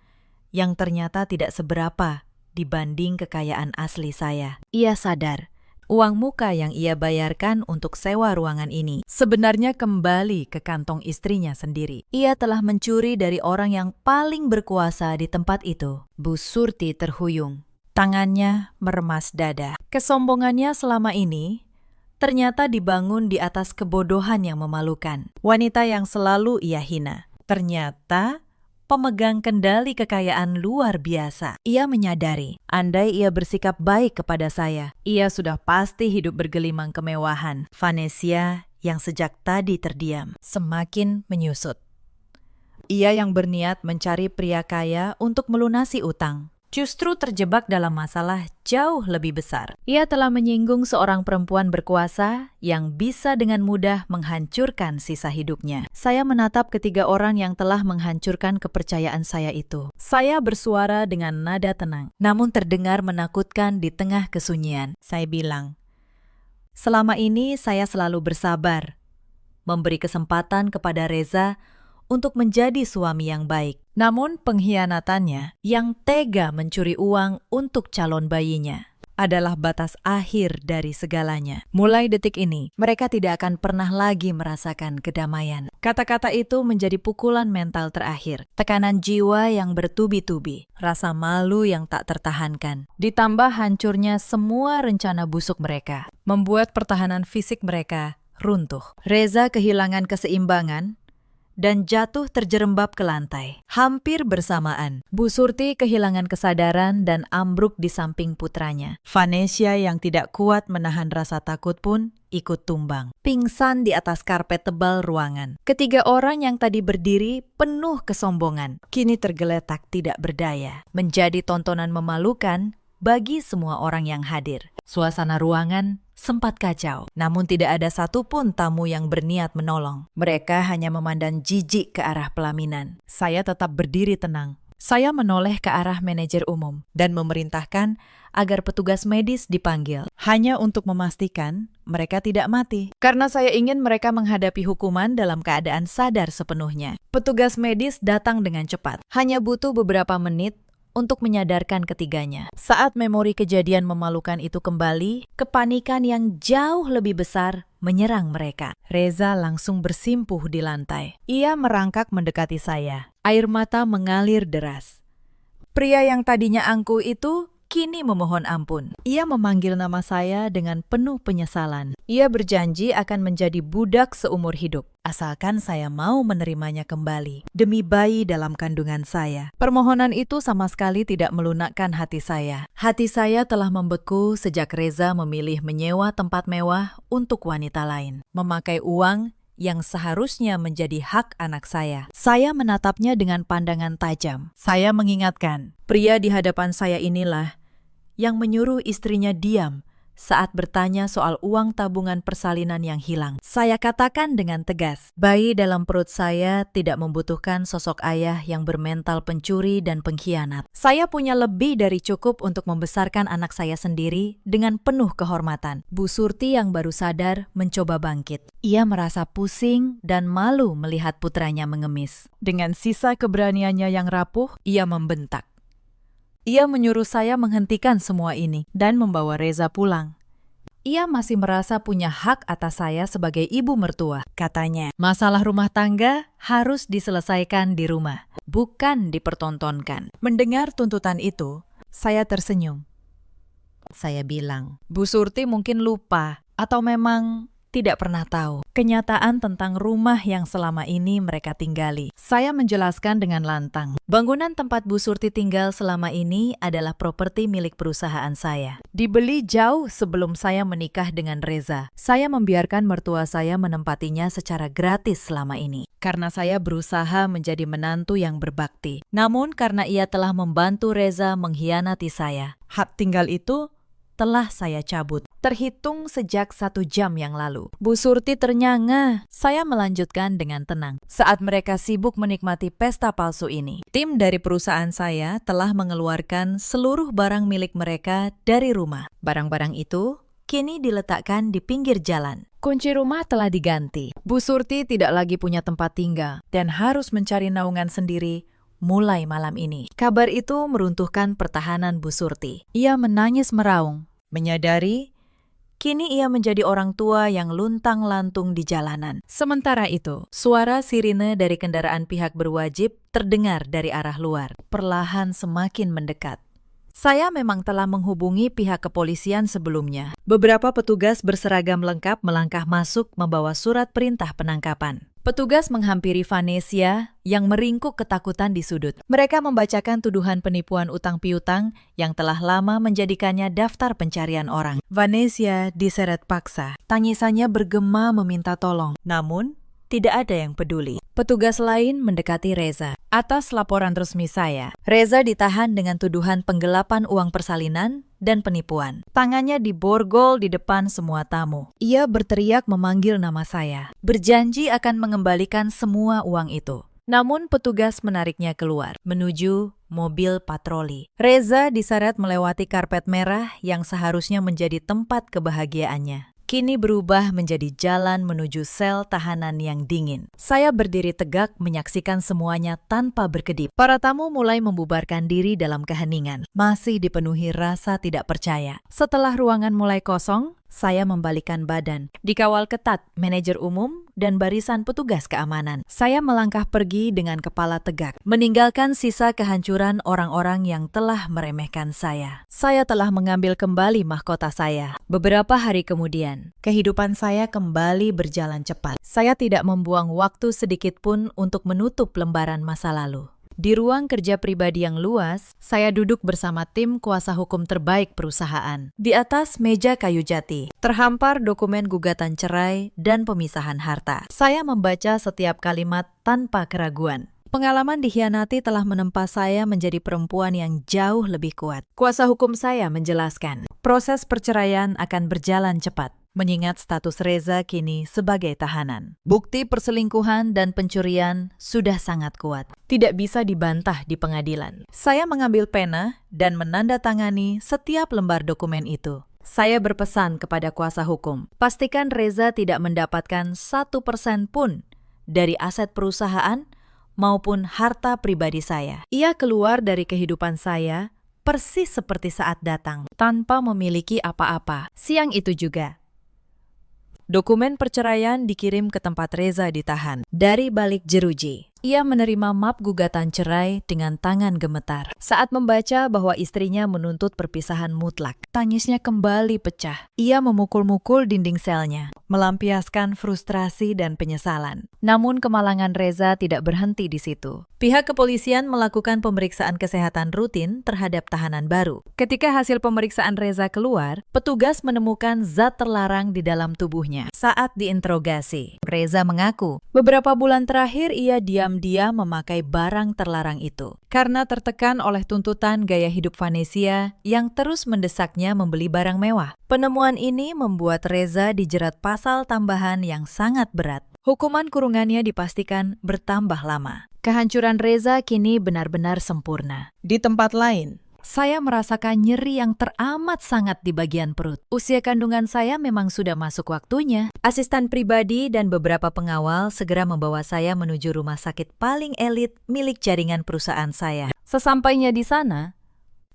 yang ternyata tidak seberapa dibanding kekayaan asli saya. Ia sadar uang muka yang ia bayarkan untuk sewa ruangan ini sebenarnya kembali ke kantong istrinya sendiri. Ia telah mencuri dari orang yang paling berkuasa di tempat itu. Bu Surti terhuyung. Tangannya meremas dada. Kesombongannya selama ini ternyata dibangun di atas kebodohan yang memalukan. Wanita yang selalu ia hina ternyata pemegang kendali kekayaan luar biasa. Ia menyadari, andai ia bersikap baik kepada saya, ia sudah pasti hidup bergelimang kemewahan. Vanessa yang sejak tadi terdiam, semakin menyusut. Ia yang berniat mencari pria kaya untuk melunasi utang, justru terjebak dalam masalah jauh lebih besar. Ia telah menyinggung seorang perempuan berkuasa yang bisa dengan mudah menghancurkan sisa hidupnya. Saya menatap ketiga orang yang telah menghancurkan kepercayaan saya itu. Saya bersuara dengan nada tenang, namun terdengar menakutkan di tengah kesunyian. Saya bilang, selama ini saya selalu bersabar, memberi kesempatan kepada Reza untuk menjadi suami yang baik. Namun pengkhianatannya yang tega mencuri uang untuk calon bayinya adalah batas akhir dari segalanya. Mulai detik ini, mereka tidak akan pernah lagi merasakan kedamaian. Kata-kata itu menjadi pukulan mental terakhir. Tekanan jiwa yang bertubi-tubi, rasa malu yang tak tertahankan, ditambah hancurnya semua rencana busuk mereka, membuat pertahanan fisik mereka runtuh. Reza kehilangan keseimbangan dan jatuh terjerembab ke lantai. Hampir bersamaan, Bu Surti kehilangan kesadaran dan ambruk di samping putranya. Vanessa yang tidak kuat menahan rasa takut pun ikut tumbang, pingsan di atas karpet tebal ruangan. Ketiga orang yang tadi berdiri penuh kesombongan, kini tergeletak tidak berdaya, menjadi tontonan memalukan bagi semua orang yang hadir. Suasana ruangan sempat kacau, namun tidak ada satupun tamu yang berniat menolong. Mereka hanya memandang jijik ke arah pelaminan. Saya tetap berdiri tenang. Saya menoleh ke arah manajer umum dan memerintahkan agar petugas medis dipanggil, hanya untuk memastikan mereka tidak mati. Karena saya ingin mereka menghadapi hukuman dalam keadaan sadar sepenuhnya. Petugas medis datang dengan cepat. Hanya butuh beberapa menit untuk menyadarkan ketiganya. Saat memori kejadian memalukan itu kembali, kepanikan yang jauh lebih besar menyerang mereka. Reza langsung bersimpuh di lantai. Ia merangkak mendekati saya. Air mata mengalir deras. Pria yang tadinya angkuh itu kini memohon ampun. Ia memanggil nama saya dengan penuh penyesalan. Ia berjanji akan menjadi budak seumur hidup, asalkan saya mau menerimanya kembali, demi bayi dalam kandungan saya. Permohonan itu sama sekali tidak melunakkan hati saya. Hati saya telah membeku sejak Reza memilih menyewa tempat mewah untuk wanita lain, memakai uang yang seharusnya menjadi hak anak saya. Saya menatapnya dengan pandangan tajam. Saya mengingatkan, pria di hadapan saya inilah yang menyuruh istrinya diam saat bertanya soal uang tabungan persalinan yang hilang. Saya katakan dengan tegas, bayi dalam perut saya tidak membutuhkan sosok ayah yang bermental pencuri dan pengkhianat. Saya punya lebih dari cukup untuk membesarkan anak saya sendiri dengan penuh kehormatan. Bu Surti yang baru sadar mencoba bangkit. Ia merasa pusing dan malu melihat putranya mengemis. Dengan sisa keberaniannya yang rapuh, ia membentak. Ia menyuruh saya menghentikan semua ini dan membawa Reza pulang. Ia masih merasa punya hak atas saya sebagai ibu mertua, katanya. Masalah rumah tangga harus diselesaikan di rumah, bukan dipertontonkan. Mendengar tuntutan itu, saya tersenyum. Saya bilang, Bu Surti mungkin lupa atau memang tidak pernah tahu kenyataan tentang rumah yang selama ini mereka tinggali. Saya menjelaskan dengan lantang. Bangunan tempat Bu Surti tinggal selama ini adalah properti milik perusahaan saya. Dibeli jauh sebelum saya menikah dengan Reza. Saya membiarkan mertua saya menempatinya secara gratis selama ini, karena saya berusaha menjadi menantu yang berbakti. Namun karena ia telah membantu Reza mengkhianati saya, hak tinggal itu telah saya cabut, terhitung sejak 1 jam yang lalu. Bu Surti ternyanga. Saya melanjutkan dengan tenang. Saat mereka sibuk menikmati pesta palsu ini, tim dari perusahaan saya telah mengeluarkan seluruh barang milik mereka dari rumah. Barang-barang itu kini diletakkan di pinggir jalan. Kunci rumah telah diganti. Bu Surti tidak lagi punya tempat tinggal dan harus mencari naungan sendiri mulai malam ini. Kabar itu meruntuhkan pertahanan Bu Surti. Ia menangis meraung, menyadari kini ia menjadi orang tua yang luntang-lantung di jalanan. Sementara itu, suara sirine dari kendaraan pihak berwajib terdengar dari arah luar, perlahan semakin mendekat. Saya memang telah menghubungi pihak kepolisian sebelumnya. Beberapa petugas berseragam lengkap melangkah masuk membawa surat perintah penangkapan. Petugas menghampiri Vanessa yang meringkuk ketakutan di sudut. Mereka membacakan tuduhan penipuan utang piutang yang telah lama menjadikannya daftar pencarian orang. Vanessa diseret paksa. Tangisannya bergema meminta tolong. Namun, tidak ada yang peduli. Petugas lain mendekati Reza. Atas laporan resmi saya, Reza ditahan dengan tuduhan penggelapan uang persalinan dan penipuan. Tangannya diborgol di depan semua tamu. Ia berteriak memanggil nama saya, berjanji akan mengembalikan semua uang itu. Namun petugas menariknya keluar, menuju mobil patroli. Reza diseret melewati karpet merah yang seharusnya menjadi tempat kebahagiaannya. Kini berubah menjadi jalan menuju sel tahanan yang dingin. Saya berdiri tegak menyaksikan semuanya tanpa berkedip. Para tamu mulai membubarkan diri dalam keheningan. Masih dipenuhi rasa tidak percaya. Setelah ruangan mulai kosong, saya membalikkan badan. Dikawal ketat manajer umum dan barisan petugas keamanan. Saya melangkah pergi dengan kepala tegak, meninggalkan sisa kehancuran orang-orang yang telah meremehkan saya. Saya telah mengambil kembali mahkota saya. Beberapa hari kemudian, kehidupan saya kembali berjalan cepat. Saya tidak membuang waktu sedikit pun untuk menutup lembaran masa lalu. Di ruang kerja pribadi yang luas, saya duduk bersama tim kuasa hukum terbaik perusahaan. Di atas meja kayu jati, terhampar dokumen gugatan cerai dan pemisahan harta. Saya membaca setiap kalimat tanpa keraguan. Pengalaman dikhianati telah menempa saya menjadi perempuan yang jauh lebih kuat. Kuasa hukum saya menjelaskan, proses perceraian akan berjalan cepat, mengingat status Reza kini sebagai tahanan. Bukti perselingkuhan dan pencurian sudah sangat kuat. Tidak bisa dibantah di pengadilan. Saya mengambil pena dan menandatangani setiap lembar dokumen itu. Saya berpesan kepada kuasa hukum, pastikan Reza tidak mendapatkan 1% pun dari aset perusahaan maupun harta pribadi saya. Ia keluar dari kehidupan saya persis seperti saat datang, tanpa memiliki apa-apa. Siang itu juga, dokumen perceraian dikirim ke tempat Reza ditahan. Dari balik jeruji, ia menerima map gugatan cerai dengan tangan gemetar. Saat membaca bahwa istrinya menuntut perpisahan mutlak, tangisnya kembali pecah. Ia memukul-mukul dinding selnya, melampiaskan frustrasi dan penyesalan. Namun kemalangan Reza tidak berhenti di situ. Pihak kepolisian melakukan pemeriksaan kesehatan rutin terhadap tahanan baru. Ketika hasil pemeriksaan Reza keluar, petugas menemukan zat terlarang di dalam tubuhnya. Saat diinterogasi, Reza mengaku beberapa bulan terakhir ia diam-diam memakai barang terlarang itu karena tertekan oleh tuntutan gaya hidup Vanessa yang terus mendesaknya membeli barang mewah. Penemuan ini membuat Reza dijerat pasal tambahan yang sangat berat. Hukuman kurungannya dipastikan bertambah lama. Kehancuran Reza kini benar-benar sempurna. Di tempat lain, saya merasakan nyeri yang teramat sangat di bagian perut. Usia kandungan saya memang sudah masuk waktunya. Asisten pribadi dan beberapa pengawal segera membawa saya menuju rumah sakit paling elit milik jaringan perusahaan saya. Sesampainya di sana,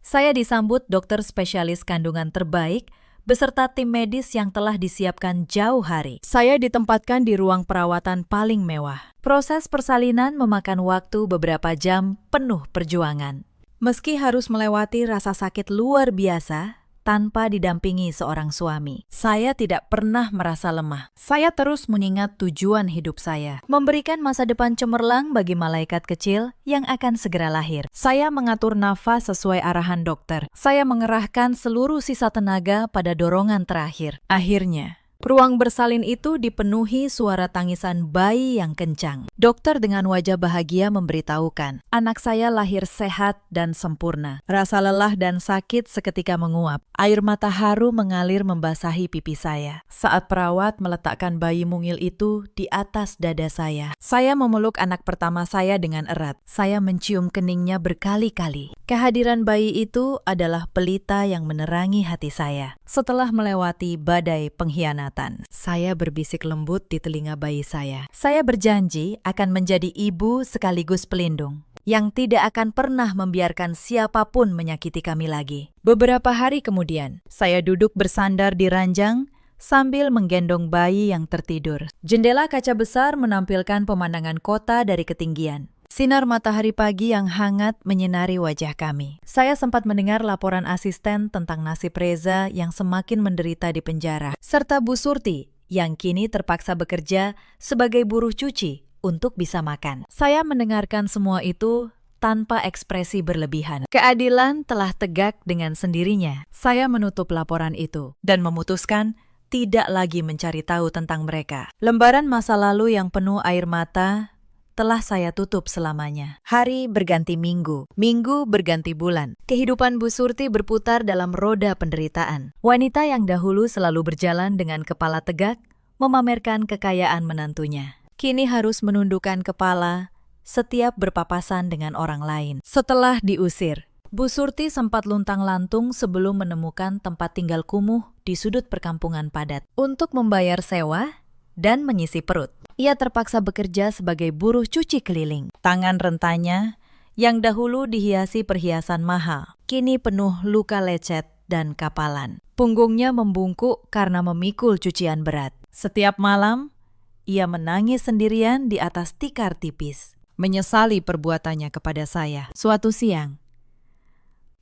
saya disambut dokter spesialis kandungan terbaik beserta tim medis yang telah disiapkan jauh hari. Saya ditempatkan di ruang perawatan paling mewah. Proses persalinan memakan waktu beberapa jam penuh perjuangan. Meski harus melewati rasa sakit luar biasa tanpa didampingi seorang suami, saya tidak pernah merasa lemah. Saya terus mengingat tujuan hidup saya, memberikan masa depan cemerlang bagi malaikat kecil yang akan segera lahir. Saya mengatur nafas sesuai arahan dokter. Saya mengerahkan seluruh sisa tenaga pada dorongan terakhir. Akhirnya, ruang bersalin itu dipenuhi suara tangisan bayi yang kencang. Dokter dengan wajah bahagia memberitahukan, anak saya lahir sehat dan sempurna. Rasa lelah dan sakit seketika menguap. Air mata haru mengalir membasahi pipi saya. Saat perawat meletakkan bayi mungil itu di atas dada saya memeluk anak pertama saya dengan erat. Saya mencium keningnya berkali-kali. Kehadiran bayi itu adalah pelita yang menerangi hati saya. Setelah melewati badai pengkhianatan, saya berbisik lembut di telinga bayi saya. Saya berjanji akan menjadi ibu sekaligus pelindung yang tidak akan pernah membiarkan siapapun menyakiti kami lagi. Beberapa hari kemudian, saya duduk bersandar di ranjang sambil menggendong bayi yang tertidur. Jendela kaca besar menampilkan pemandangan kota dari ketinggian. Sinar matahari pagi yang hangat menyinari wajah kami. Saya sempat mendengar laporan asisten tentang nasib Reza yang semakin menderita di penjara, serta Bu Surti yang kini terpaksa bekerja sebagai buruh cuci untuk bisa makan. Saya mendengarkan semua itu tanpa ekspresi berlebihan. Keadilan telah tegak dengan sendirinya. Saya menutup laporan itu dan memutuskan tidak lagi mencari tahu tentang mereka. Lembaran masa lalu yang penuh air mata telah saya tutup selamanya. Hari berganti minggu, minggu berganti bulan. Kehidupan Bu Surti berputar dalam roda penderitaan. Wanita yang dahulu selalu berjalan dengan kepala tegak, memamerkan kekayaan menantunya, kini harus menundukkan kepala setiap berpapasan dengan orang lain. Setelah diusir, Bu Surti sempat luntang-lantung sebelum menemukan tempat tinggal kumuh di sudut perkampungan padat. Untuk membayar sewa dan mengisi perut, ia terpaksa bekerja sebagai buruh cuci keliling. Tangan rentanya yang dahulu dihiasi perhiasan mahal, kini penuh luka lecet dan kapalan. Punggungnya membungkuk karena memikul cucian berat. Setiap malam, ia menangis sendirian di atas tikar tipis, menyesali perbuatannya kepada saya. Suatu siang,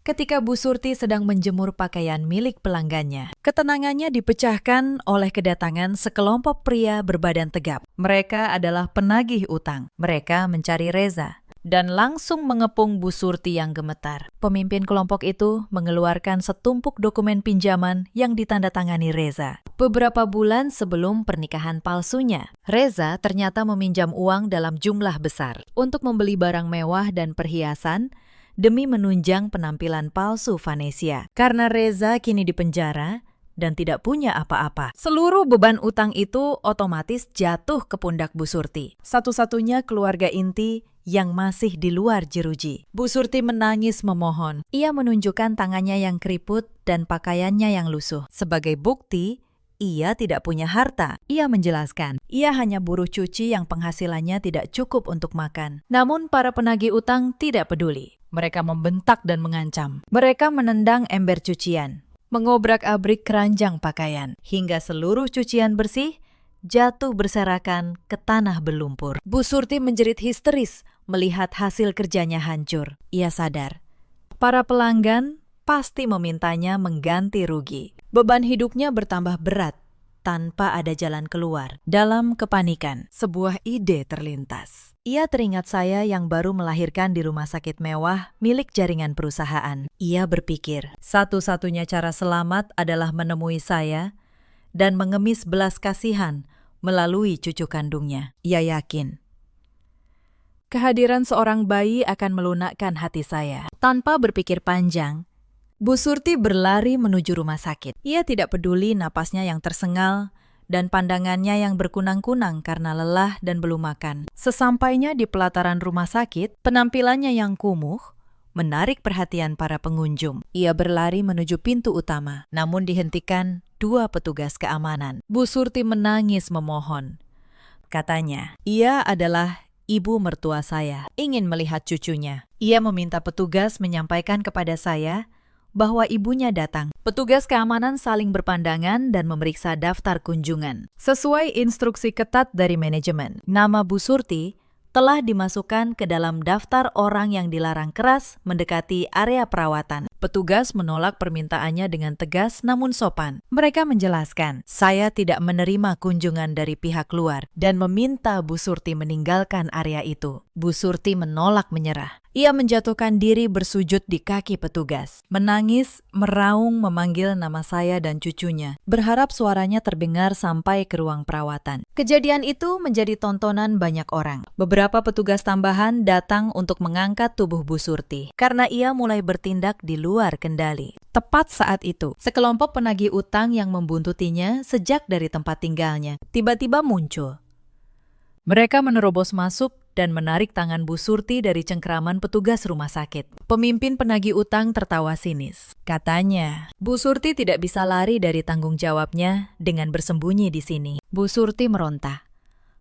ketika Bu Surti sedang menjemur pakaian milik pelanggannya, ketenangannya dipecahkan oleh kedatangan sekelompok pria berbadan tegap. Mereka adalah penagih utang. Mereka mencari Reza dan langsung mengepung Bu Surti yang gemetar. Pemimpin kelompok itu mengeluarkan setumpuk dokumen pinjaman yang ditandatangani Reza. Beberapa bulan sebelum pernikahan palsunya, Reza ternyata meminjam uang dalam jumlah besar untuk membeli barang mewah dan perhiasan demi menunjang penampilan palsu Vanessa. Karena Reza kini dipenjara dan tidak punya apa-apa, seluruh beban utang itu otomatis jatuh ke pundak Bu Surti, satu-satunya keluarga inti yang masih di luar jeruji. Bu Surti menangis memohon. Ia menunjukkan tangannya yang keriput dan pakaiannya yang lusuh. Sebagai bukti, ia tidak punya harta. Ia menjelaskan, ia hanya buruh cuci yang penghasilannya tidak cukup untuk makan. Namun para penagih utang tidak peduli. Mereka membentak dan mengancam. Mereka menendang ember cucian, mengobrak-abrik keranjang pakaian, hingga seluruh cucian bersih jatuh berserakan ke tanah berlumpur. Bu Surti menjerit histeris melihat hasil kerjanya hancur. Ia sadar, para pelanggan pasti memintanya mengganti rugi. Beban hidupnya bertambah berat tanpa ada jalan keluar. Dalam kepanikan, sebuah ide terlintas. Ia teringat saya yang baru melahirkan di rumah sakit mewah milik jaringan perusahaan. Ia berpikir, satu-satunya cara selamat adalah menemui saya dan mengemis belas kasihan melalui cucu kandungnya. Ia yakin kehadiran seorang bayi akan melunakkan hati saya. Tanpa berpikir panjang, Bu Surti berlari menuju rumah sakit. Ia tidak peduli napasnya yang tersengal dan pandangannya yang berkunang-kunang karena lelah dan belum makan. Sesampainya di pelataran rumah sakit, penampilannya yang kumuh menarik perhatian para pengunjung. Ia berlari menuju pintu utama, namun dihentikan dua petugas keamanan. Bu Surti menangis memohon. Katanya, ia adalah ibu mertua saya, ingin melihat cucunya. Ia meminta petugas menyampaikan kepada saya bahwa ibunya datang. Petugas keamanan saling berpandangan dan memeriksa daftar kunjungan. Sesuai instruksi ketat dari manajemen, nama Bu Surti telah dimasukkan ke dalam daftar orang yang dilarang keras mendekati area perawatan. Petugas menolak permintaannya dengan tegas namun sopan. Mereka menjelaskan, saya tidak menerima kunjungan dari pihak luar dan meminta Bu Surti meninggalkan area itu. Bu Surti menolak menyerah. Ia menjatuhkan diri bersujud di kaki petugas. Menangis, meraung memanggil nama saya dan cucunya, berharap suaranya terdengar sampai ke ruang perawatan. Kejadian itu menjadi tontonan banyak orang. Beberapa petugas tambahan datang untuk mengangkat tubuh Bu Surti karena ia mulai bertindak di luar kendali. Tepat saat itu, sekelompok penagih utang yang membuntutinya sejak dari tempat tinggalnya tiba-tiba muncul. Mereka menerobos masuk dan menarik tangan Bu Surti dari cengkeraman petugas rumah sakit. Pemimpin penagih utang tertawa sinis. Katanya, Bu Surti tidak bisa lari dari tanggung jawabnya dengan bersembunyi di sini. Bu Surti meronta,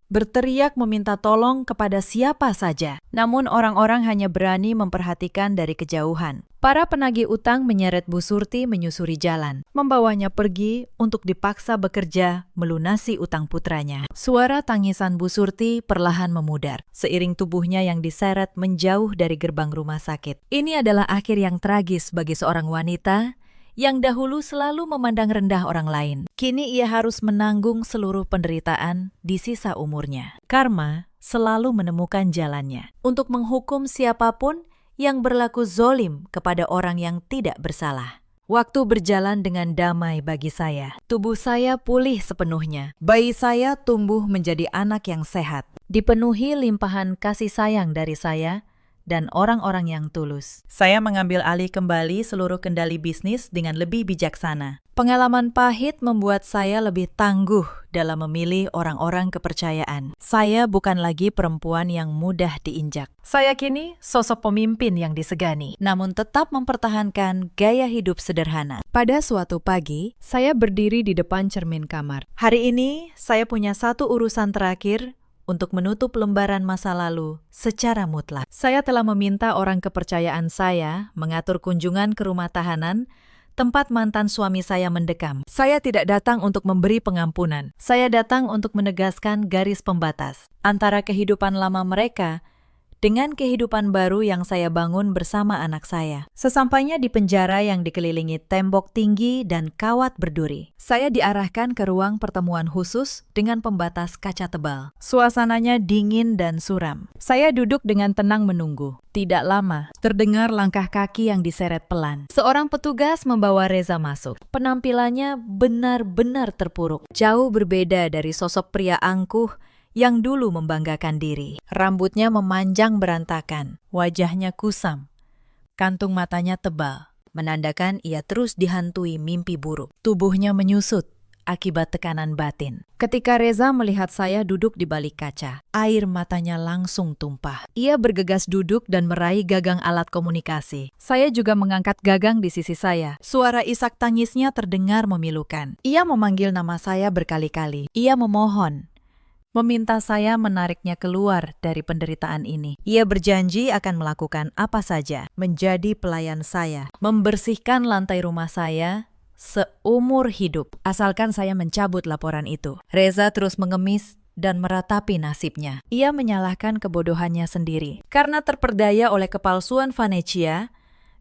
berteriak meminta tolong kepada siapa saja. Namun orang-orang hanya berani memperhatikan dari kejauhan. Para penagih utang menyeret Bu Surti menyusuri jalan, membawanya pergi untuk dipaksa bekerja melunasi utang putranya. Suara tangisan Bu Surti perlahan memudar, seiring tubuhnya yang diseret menjauh dari gerbang rumah sakit. Ini adalah akhir yang tragis bagi seorang wanita yang dahulu selalu memandang rendah orang lain. Kini ia harus menanggung seluruh penderitaan di sisa umurnya. Karma selalu menemukan jalannya untuk menghukum siapapun yang berlaku zolim kepada orang yang tidak bersalah. Waktu berjalan dengan damai bagi saya. Tubuh saya pulih sepenuhnya. Bayi saya tumbuh menjadi anak yang sehat, dipenuhi limpahan kasih sayang dari saya dan orang-orang yang tulus. Saya mengambil alih kembali seluruh kendali bisnis dengan lebih bijaksana. Pengalaman pahit membuat saya lebih tangguh dalam memilih orang-orang kepercayaan. Saya bukan lagi perempuan yang mudah diinjak. Saya kini sosok pemimpin yang disegani, namun tetap mempertahankan gaya hidup sederhana. Pada suatu pagi, saya berdiri di depan cermin kamar. Hari ini, saya punya satu urusan terakhir untuk menutup lembaran masa lalu secara mutlak. Saya telah meminta orang kepercayaan saya mengatur kunjungan ke rumah tahanan tempat mantan suami saya mendekam. Saya tidak datang untuk memberi pengampunan. Saya datang untuk menegaskan garis pembatas antara kehidupan lama mereka dengan kehidupan baru yang saya bangun bersama anak saya. Sesampainya di penjara yang dikelilingi tembok tinggi dan kawat berduri, saya diarahkan ke ruang pertemuan khusus dengan pembatas kaca tebal. Suasananya dingin dan suram. Saya duduk dengan tenang menunggu. Tidak lama, terdengar langkah kaki yang diseret pelan. Seorang petugas membawa Reza masuk. Penampilannya benar-benar terpuruk. Jauh berbeda dari sosok pria angkuh yang dulu membanggakan diri. Rambutnya memanjang berantakan, wajahnya kusam, kantung matanya tebal, menandakan ia terus dihantui mimpi buruk. Tubuhnya menyusut akibat tekanan batin. Ketika Reza melihat saya duduk di balik kaca, air matanya langsung tumpah. Ia bergegas duduk dan meraih gagang alat komunikasi. Saya juga mengangkat gagang di sisi saya. Suara isak tangisnya terdengar memilukan. Ia memanggil nama saya berkali-kali. Ia memohon, meminta saya menariknya keluar dari penderitaan ini. Ia berjanji akan melakukan apa saja, menjadi pelayan saya, membersihkan lantai rumah saya seumur hidup, asalkan saya mencabut laporan itu. Reza terus mengemis dan meratapi nasibnya. Ia menyalahkan kebodohannya sendiri karena terperdaya oleh kepalsuan Vanecia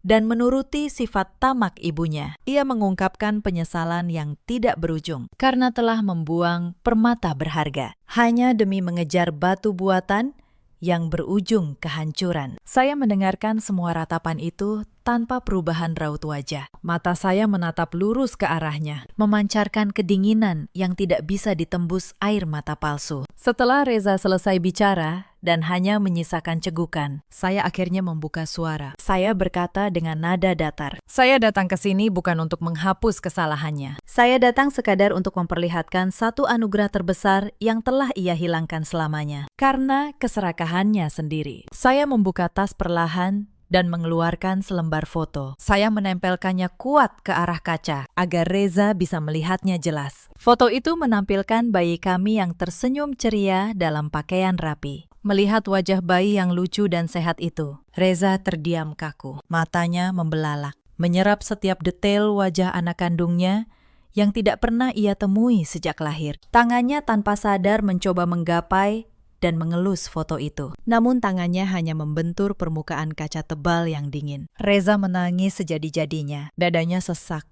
dan menuruti sifat tamak ibunya. Ia mengungkapkan penyesalan yang tidak berujung karena telah membuang permata berharga hanya demi mengejar batu buatan yang berujung kehancuran. Saya mendengarkan semua ratapan itu tanpa perubahan raut wajah. Mata saya menatap lurus ke arahnya, memancarkan kedinginan yang tidak bisa ditembus air mata palsu. Setelah Reza selesai bicara dan hanya menyisakan cegukan, saya akhirnya membuka suara. Saya berkata dengan nada datar, "Saya datang ke sini bukan untuk menghapus kesalahannya. Saya datang sekadar untuk memperlihatkan satu anugerah terbesar yang telah ia hilangkan selamanya karena keserakahannya sendiri." Saya membuka tas perlahan dan mengeluarkan selembar foto. Saya menempelkannya kuat ke arah kaca agar Reza bisa melihatnya jelas. Foto itu menampilkan bayi kami yang tersenyum ceria dalam pakaian rapi. Melihat wajah bayi yang lucu dan sehat itu, Reza terdiam kaku. Matanya membelalak, menyerap setiap detail wajah anak kandungnya yang tidak pernah ia temui sejak lahir. Tangannya tanpa sadar mencoba menggapai dan mengelus foto itu. Namun tangannya hanya membentur permukaan kaca tebal yang dingin. Reza menangis sejadi-jadinya. Dadanya sesak.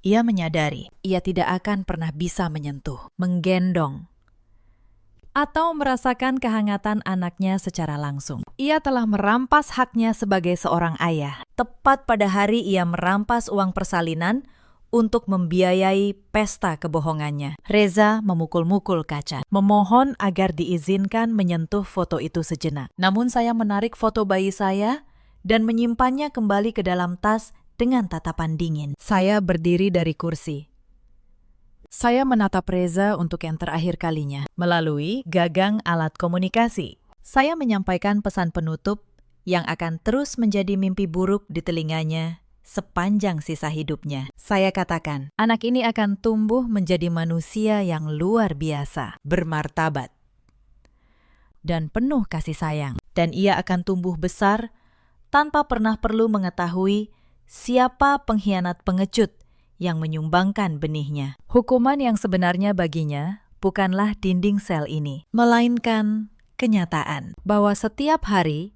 Ia menyadari ia tidak akan pernah bisa menyentuh, menggendong, atau merasakan kehangatan anaknya secara langsung. Ia telah merampas haknya sebagai seorang ayah. Tepat pada hari ia merampas uang persalinan untuk membiayai pesta kebohongannya. Reza memukul-mukul kaca, memohon agar diizinkan menyentuh foto itu sejenak. Namun saya menarik foto bayi saya dan menyimpannya kembali ke dalam tas dengan tatapan dingin. Saya berdiri dari kursi. Saya menatap Reza untuk yang terakhir kalinya melalui gagang alat komunikasi. Saya menyampaikan pesan penutup yang akan terus menjadi mimpi buruk di telinganya sepanjang sisa hidupnya. Saya katakan, anak ini akan tumbuh menjadi manusia yang luar biasa, bermartabat, dan penuh kasih sayang. Dan ia akan tumbuh besar tanpa pernah perlu mengetahui siapa pengkhianat pengecut yang menyumbangkan benihnya. Hukuman yang sebenarnya baginya bukanlah dinding sel ini, melainkan kenyataan bahwa setiap hari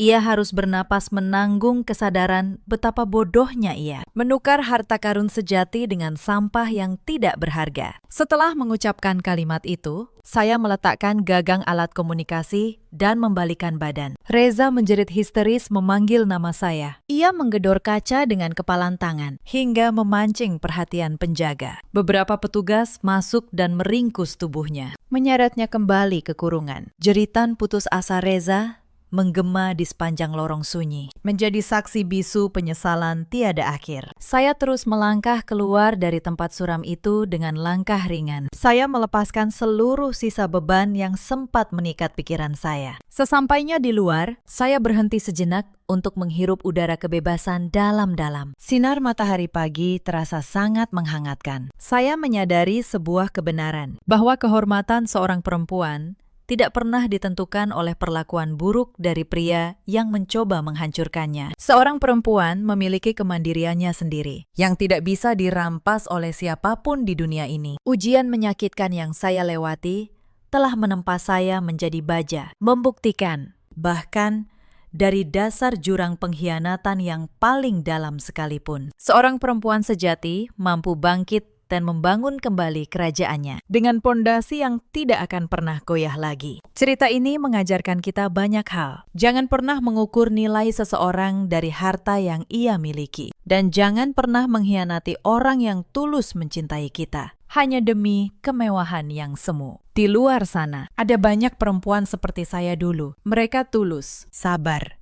Ia harus bernapas menanggung kesadaran betapa bodohnya ia. Menukar harta karun sejati dengan sampah yang tidak berharga. Setelah mengucapkan kalimat itu, saya meletakkan gagang alat komunikasi dan membalikan badan. Reza menjerit histeris memanggil nama saya. Ia menggedor kaca dengan kepalan tangan hingga memancing perhatian penjaga. Beberapa petugas masuk dan meringkus tubuhnya, menyeretnya kembali ke kurungan. Jeritan putus asa Reza menggema di sepanjang lorong sunyi, menjadi saksi bisu penyesalan tiada akhir. Saya terus melangkah keluar dari tempat suram itu dengan langkah ringan. Saya melepaskan seluruh sisa beban yang sempat mengikat pikiran saya. Sesampainya di luar, saya berhenti sejenak untuk menghirup udara kebebasan dalam-dalam. Sinar matahari pagi terasa sangat menghangatkan. Saya menyadari sebuah kebenaran, bahwa kehormatan seorang perempuan tidak pernah ditentukan oleh perlakuan buruk dari pria yang mencoba menghancurkannya. Seorang perempuan memiliki kemandiriannya sendiri, yang tidak bisa dirampas oleh siapapun di dunia ini. Ujian menyakitkan yang saya lewati telah menempa saya menjadi baja, membuktikan, bahkan dari dasar jurang pengkhianatan yang paling dalam sekalipun, seorang perempuan sejati mampu bangkit dan membangun kembali kerajaannya dengan pondasi yang tidak akan pernah goyah lagi. Cerita ini mengajarkan kita banyak hal. Jangan pernah mengukur nilai seseorang dari harta yang ia miliki. Dan jangan pernah mengkhianati orang yang tulus mencintai kita hanya demi kemewahan yang semu. Di luar sana, ada banyak perempuan seperti saya dulu. Mereka tulus, sabar,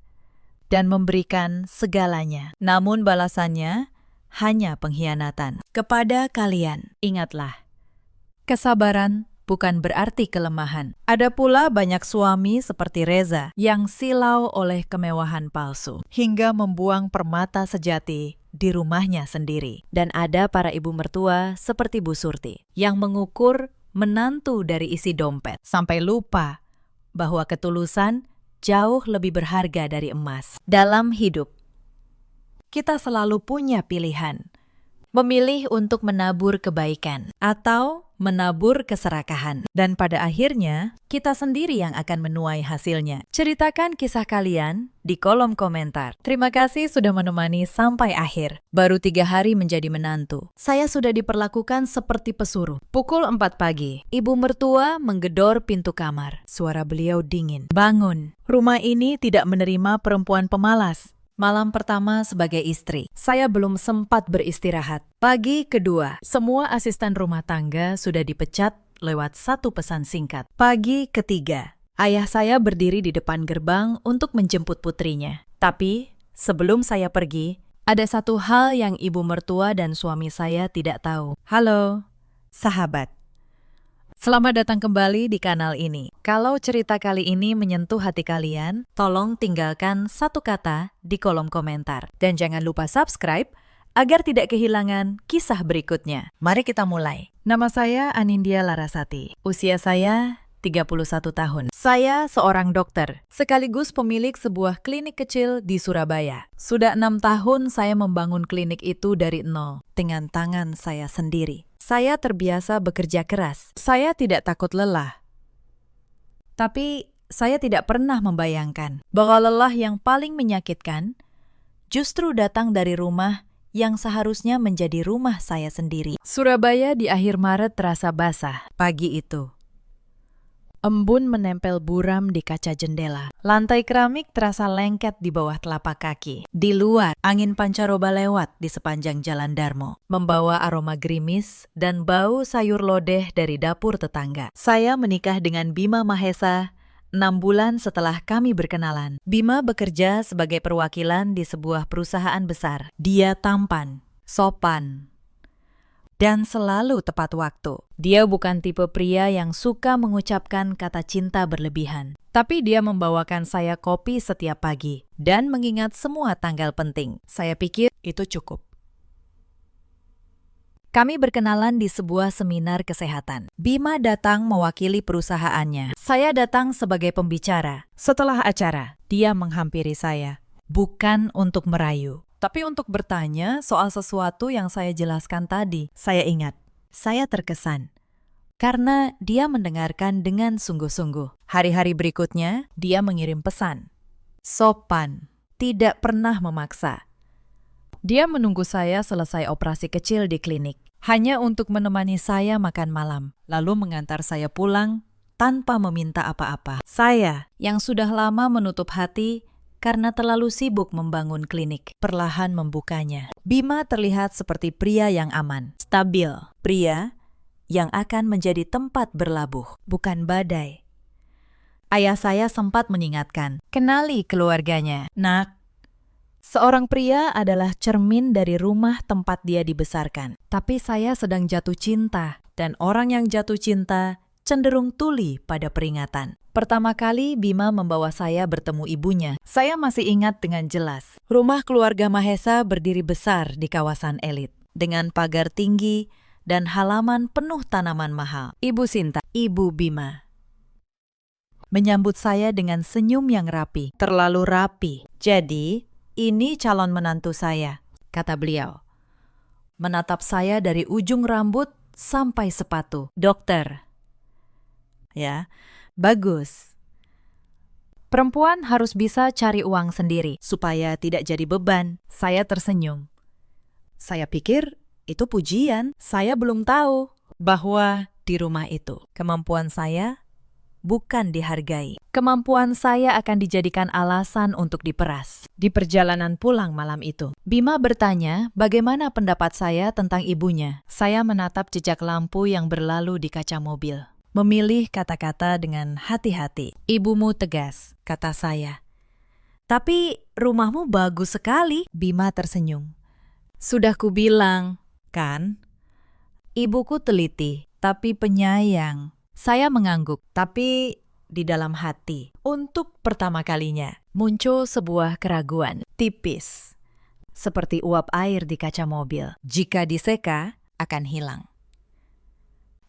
dan memberikan segalanya. Namun balasannya hanya pengkhianatan. Kepada kalian, ingatlah, kesabaran bukan berarti kelemahan. Ada pula banyak suami seperti Reza yang silau oleh kemewahan palsu hingga membuang permata sejati di rumahnya sendiri. Dan ada para ibu mertua seperti Bu Surti yang mengukur menantu dari isi dompet sampai lupa bahwa ketulusan jauh lebih berharga dari emas. Dalam hidup, kita selalu punya pilihan, memilih untuk menabur kebaikan atau menabur keserakahan. Dan pada akhirnya, kita sendiri yang akan menuai hasilnya. Ceritakan kisah kalian di kolom komentar. Terima kasih sudah menemani sampai akhir. Baru 3 hari menjadi menantu, saya sudah diperlakukan seperti pesuruh. Pukul 4 pagi, ibu mertua menggedor pintu kamar. Suara beliau dingin. Bangun, rumah ini tidak menerima perempuan pemalas. Malam pertama sebagai istri, saya belum sempat beristirahat. Pagi kedua, semua asisten rumah tangga sudah dipecat lewat satu pesan singkat. Pagi ketiga, ayah saya berdiri di depan gerbang untuk menjemput putrinya. Tapi, sebelum saya pergi, ada satu hal yang ibu mertua dan suami saya tidak tahu. Halo, sahabat. Selamat datang kembali di kanal ini. Kalau cerita kali ini menyentuh hati kalian, tolong tinggalkan satu kata di kolom komentar. Dan jangan lupa subscribe agar tidak kehilangan kisah berikutnya. Mari kita mulai. Nama saya Anindya Larasati. Usia saya 31 tahun. Saya seorang dokter, sekaligus pemilik sebuah klinik kecil di Surabaya. Sudah 6 tahun saya membangun klinik itu dari nol, dengan tangan saya sendiri. Saya terbiasa bekerja keras. Saya tidak takut lelah. Tapi saya tidak pernah membayangkan bahwa lelah yang paling menyakitkan justru datang dari rumah yang seharusnya menjadi rumah saya sendiri. Surabaya di akhir Maret terasa basah pagi itu. Embun menempel buram di kaca jendela. Lantai keramik terasa lengket di bawah telapak kaki. Di luar, angin pancaroba lewat di sepanjang jalan Darmo, membawa aroma gerimis dan bau sayur lodeh dari dapur tetangga. Saya menikah dengan Bima Mahesa 6 bulan setelah kami berkenalan. Bima bekerja sebagai perwakilan di sebuah perusahaan besar. Dia tampan, sopan, dan selalu tepat waktu. Dia bukan tipe pria yang suka mengucapkan kata cinta berlebihan. Tapi dia membawakan saya kopi setiap pagi dan mengingat semua tanggal penting. Saya pikir itu cukup. Kami berkenalan di sebuah seminar kesehatan. Bima datang mewakili perusahaannya. Saya datang sebagai pembicara. Setelah acara, dia menghampiri saya. Bukan untuk merayu, tapi untuk bertanya soal sesuatu yang saya jelaskan tadi. Saya ingat, saya terkesan karena dia mendengarkan dengan sungguh-sungguh. Hari-hari berikutnya, dia mengirim pesan. sopan, tidak pernah memaksa. Dia menunggu saya selesai operasi kecil di klinik, hanya untuk menemani saya makan malam, lalu mengantar saya pulang tanpa meminta apa-apa. Saya, yang sudah lama menutup hati karena terlalu sibuk membangun klinik, perlahan membukanya. Bima terlihat seperti pria yang aman, stabil, pria yang akan menjadi tempat berlabuh, bukan badai. Ayah saya sempat mengingatkan, kenali keluarganya, nak. Seorang pria adalah cermin dari rumah tempat dia dibesarkan. Tapi saya sedang jatuh cinta, dan orang yang jatuh cinta cenderung tuli pada peringatan. Pertama kali Bima membawa saya bertemu ibunya. Saya masih ingat dengan jelas. Rumah keluarga Mahesa berdiri besar di kawasan elit, dengan pagar tinggi dan halaman penuh tanaman mahal. Ibu Sinta, Ibu Bima, menyambut saya dengan senyum yang rapi, terlalu rapi. Jadi, ini calon menantu saya, kata beliau. Menatap saya dari ujung rambut sampai sepatu. Dokter. Ya, bagus. Perempuan harus bisa cari uang sendiri supaya tidak jadi beban. Saya tersenyum. Saya pikir itu pujian. Saya belum tahu bahwa di rumah itu kemampuan saya bukan dihargai. Kemampuan saya akan dijadikan alasan untuk diperas. Di perjalanan pulang malam itu, Bima bertanya bagaimana pendapat saya tentang ibunya. Saya menatap jejak lampu yang berlalu di kaca mobil. Memilih kata-kata dengan hati-hati. Ibumu tegas, kata saya. Tapi rumahmu bagus sekali. Bima tersenyum. Sudah kubilang, kan? Ibuku teliti, tapi penyayang. Saya mengangguk, tapi di dalam hati, untuk pertama kalinya, muncul sebuah keraguan, tipis, seperti uap air di kaca mobil. Jika diseka, akan hilang.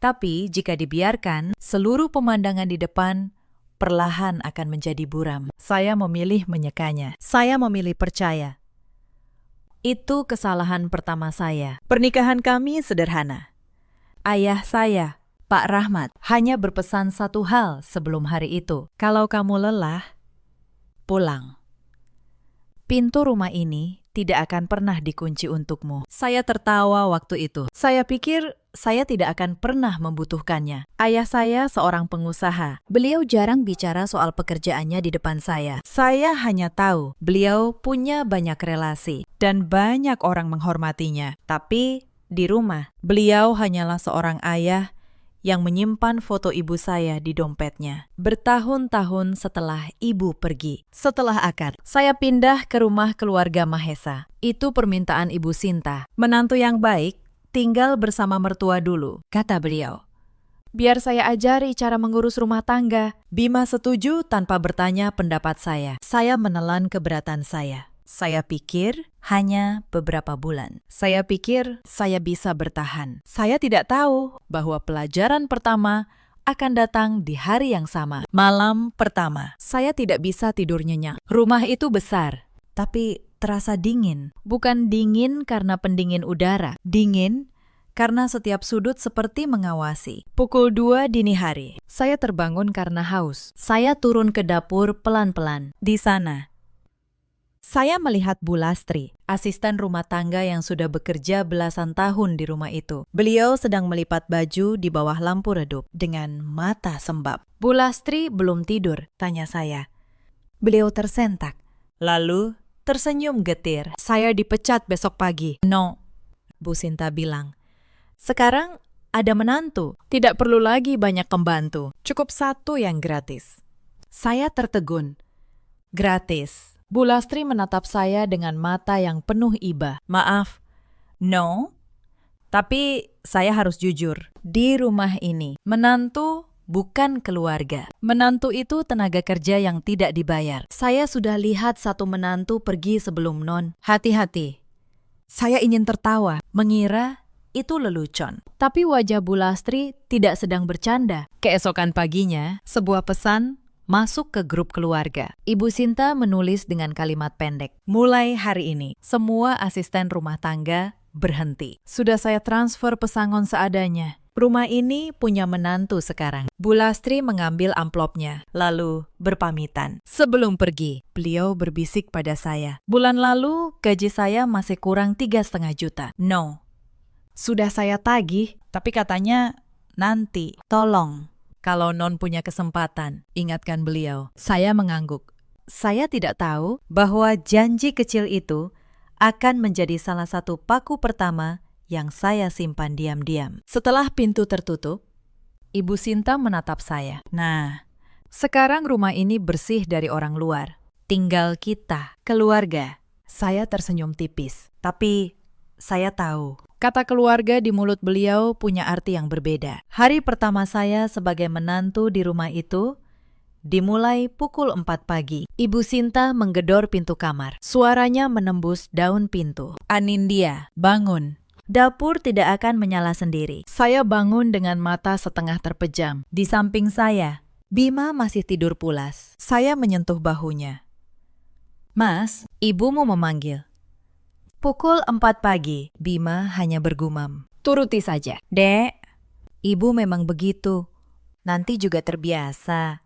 Tapi jika dibiarkan, seluruh pemandangan di depan perlahan akan menjadi buram. Saya memilih menyekanya. Saya memilih percaya. Itu kesalahan pertama saya. Pernikahan kami sederhana. Ayah saya, Pak Rahmat, hanya berpesan satu hal sebelum hari itu. Kalau kamu lelah, pulang. Pintu rumah ini tidak akan pernah dikunci untukmu. Saya tertawa waktu itu. Saya pikir saya tidak akan pernah membutuhkannya. Ayah saya seorang pengusaha. Beliau jarang bicara soal pekerjaannya di depan saya. Saya hanya tahu beliau punya banyak relasi dan banyak orang menghormatinya. Tapi di rumah, beliau hanyalah seorang ayah yang menyimpan foto ibu saya di dompetnya. Bertahun-tahun setelah ibu pergi. Setelah akad, saya pindah ke rumah keluarga Mahesa. Itu permintaan Ibu Sinta. Menantu yang baik, tinggal bersama mertua dulu, kata beliau. Biar saya ajari cara mengurus rumah tangga. Bima setuju tanpa bertanya pendapat saya. Saya menelan keberatan saya. Saya pikir hanya beberapa bulan. Saya pikir saya bisa bertahan. Saya tidak tahu bahwa pelajaran pertama akan datang di hari yang sama. Malam pertama, saya tidak bisa tidur nyenyak. Rumah itu besar, tapi terasa dingin. Bukan dingin karena pendingin udara. Dingin karena setiap sudut seperti mengawasi. Pukul 2 dini hari, saya terbangun karena haus. Saya turun ke dapur pelan-pelan. Di sana, saya melihat Bu Lastri, asisten rumah tangga yang sudah bekerja belasan tahun di rumah itu. Beliau sedang melipat baju di bawah lampu redup dengan mata sembab. Bu Lastri belum tidur, tanya saya. Beliau tersentak, lalu tersenyum getir. Saya dipecat besok pagi. No, Bu Sinta bilang. Sekarang ada menantu, tidak perlu lagi banyak pembantu, cukup satu yang gratis. Saya tertegun. Gratis. Bu Lastri menatap saya dengan mata yang penuh iba. Maaf, no, tapi saya harus jujur. Di rumah ini, menantu bukan keluarga. Menantu itu tenaga kerja yang tidak dibayar. Saya sudah lihat satu menantu pergi sebelum non. Hati-hati. Saya ingin tertawa, mengira itu lelucon. Tapi wajah Bu Lastri tidak sedang bercanda. Keesokan paginya, sebuah pesan masuk ke grup keluarga. Ibu Sinta menulis dengan kalimat pendek. Mulai hari ini, semua asisten rumah tangga berhenti. Sudah saya transfer pesangon seadanya. Rumah ini punya menantu sekarang. Bu Lastri mengambil amplopnya, lalu berpamitan. Sebelum pergi, beliau berbisik pada saya. Bulan lalu, gaji saya masih kurang 3,5 juta. No. Sudah saya tagih, tapi katanya nanti. Tolong. Kalau non punya kesempatan, ingatkan beliau. Saya mengangguk. Saya tidak tahu bahwa janji kecil itu akan menjadi salah satu paku pertama yang saya simpan diam-diam. Setelah pintu tertutup, Ibu Sinta menatap saya. Nah, sekarang rumah ini bersih dari orang luar. Tinggal kita, keluarga. Saya tersenyum tipis. Tapi saya tahu, kata keluarga di mulut beliau punya arti yang berbeda. Hari pertama saya sebagai menantu di rumah itu dimulai pukul 4 pagi. Ibu Sinta menggedor pintu kamar. Suaranya menembus daun pintu. Anindya, bangun. Dapur tidak akan menyala sendiri. Saya bangun dengan mata setengah terpejam. Di samping saya, Bima masih tidur pulas. Saya menyentuh bahunya. Mas, ibumu memanggil. Pukul 4 pagi, Bima hanya bergumam. Turuti saja. Dek, ibu memang begitu. Nanti juga terbiasa.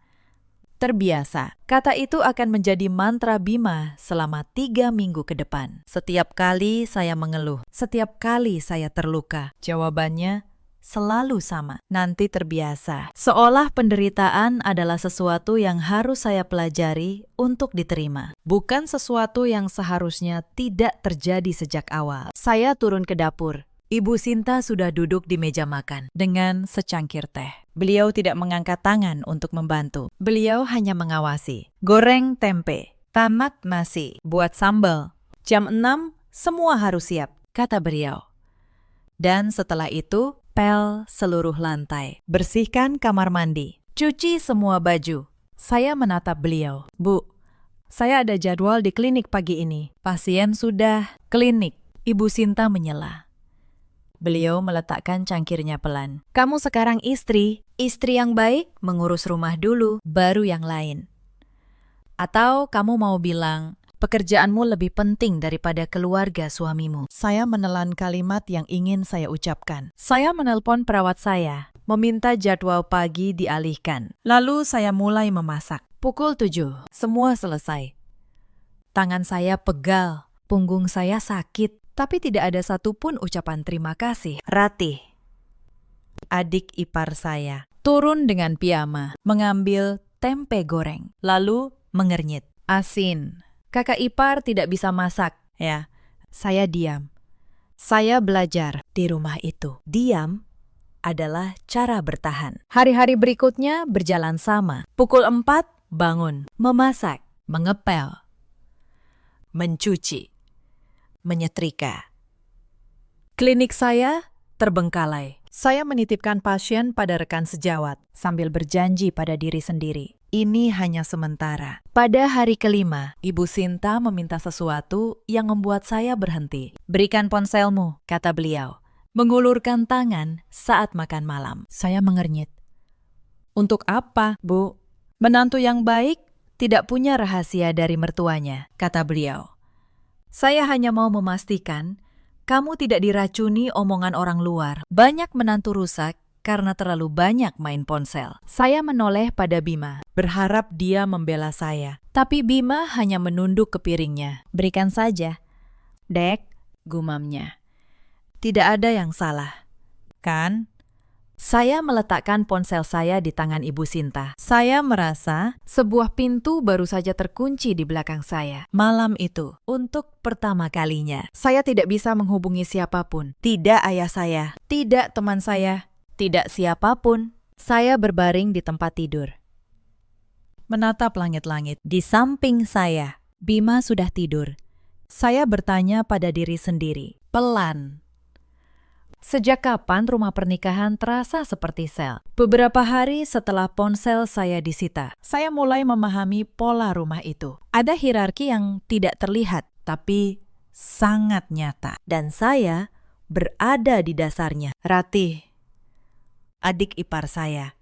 Terbiasa. Kata itu akan menjadi mantra Bima selama 3 minggu ke depan. Setiap kali saya mengeluh, setiap kali saya terluka, jawabannya selalu sama. Nanti terbiasa. Seolah penderitaan adalah sesuatu yang harus saya pelajari untuk diterima. Bukan sesuatu yang seharusnya tidak terjadi sejak awal. Saya turun ke dapur. Ibu Sinta sudah duduk di meja makan dengan secangkir teh. Beliau tidak mengangkat tangan untuk membantu. Beliau hanya mengawasi. Goreng tempe, tamat nasi, buat sambal. Jam 6 semua harus siap, kata beliau. Dan setelah itu, pel seluruh lantai. Bersihkan kamar mandi. Cuci semua baju. Saya menatap beliau. Bu, saya ada jadwal di klinik pagi ini. Pasien sudah klinik. Ibu Sinta menyela. Beliau meletakkan cangkirnya pelan. Kamu sekarang istri yang baik mengurus rumah dulu, baru yang lain. Atau kamu mau bilang, pekerjaanmu lebih penting daripada keluarga suamimu. Saya menelan kalimat yang ingin saya ucapkan. Saya menelpon perawat saya, meminta jadwal pagi dialihkan. Lalu saya mulai memasak. Pukul 7, semua selesai. Tangan saya pegal, punggung saya sakit. Tapi tidak ada satupun ucapan terima kasih. Ratih, adik ipar saya, turun dengan piyama, mengambil tempe goreng, lalu mengernyit. Asin. Kakak ipar tidak bisa masak, ya. Saya diam. Saya belajar di rumah itu. Diam adalah cara bertahan. Hari-hari berikutnya berjalan sama. Pukul 4, bangun, memasak, mengepel, mencuci, menyetrika. Klinik saya terbengkalai. Saya menitipkan pasien pada rekan sejawat sambil berjanji pada diri sendiri. Ini hanya sementara. Pada hari kelima, Ibu Sinta meminta sesuatu yang membuat saya berhenti. Berikan ponselmu, kata beliau. Mengulurkan tangan saat makan malam. Saya mengernyit. Untuk apa, Bu? Menantu yang baik tidak punya rahasia dari mertuanya, kata beliau. Saya hanya mau memastikan kamu tidak diracuni omongan orang luar. Banyak menantu rusak karena terlalu banyak main ponsel. Saya menoleh pada Bima, berharap dia membela saya. Tapi Bima hanya menunduk ke piringnya. Berikan saja. Dek, gumamnya. Tidak ada yang salah, kan? Saya meletakkan ponsel saya di tangan Ibu Sinta. Saya merasa sebuah pintu baru saja terkunci di belakang saya. Malam itu, untuk pertama kalinya, saya tidak bisa menghubungi siapapun. Tidak ayah saya, tidak teman saya, tidak siapapun. Saya berbaring di tempat tidur. Menatap langit-langit. Di samping saya, Bima sudah tidur. Saya bertanya pada diri sendiri, pelan. Sejak kapan rumah pernikahan terasa seperti sel? Beberapa hari setelah ponsel saya disita, saya mulai memahami pola rumah itu. Ada hierarki yang tidak terlihat, tapi sangat nyata. Dan saya berada di dasarnya. Ratih, adik ipar saya,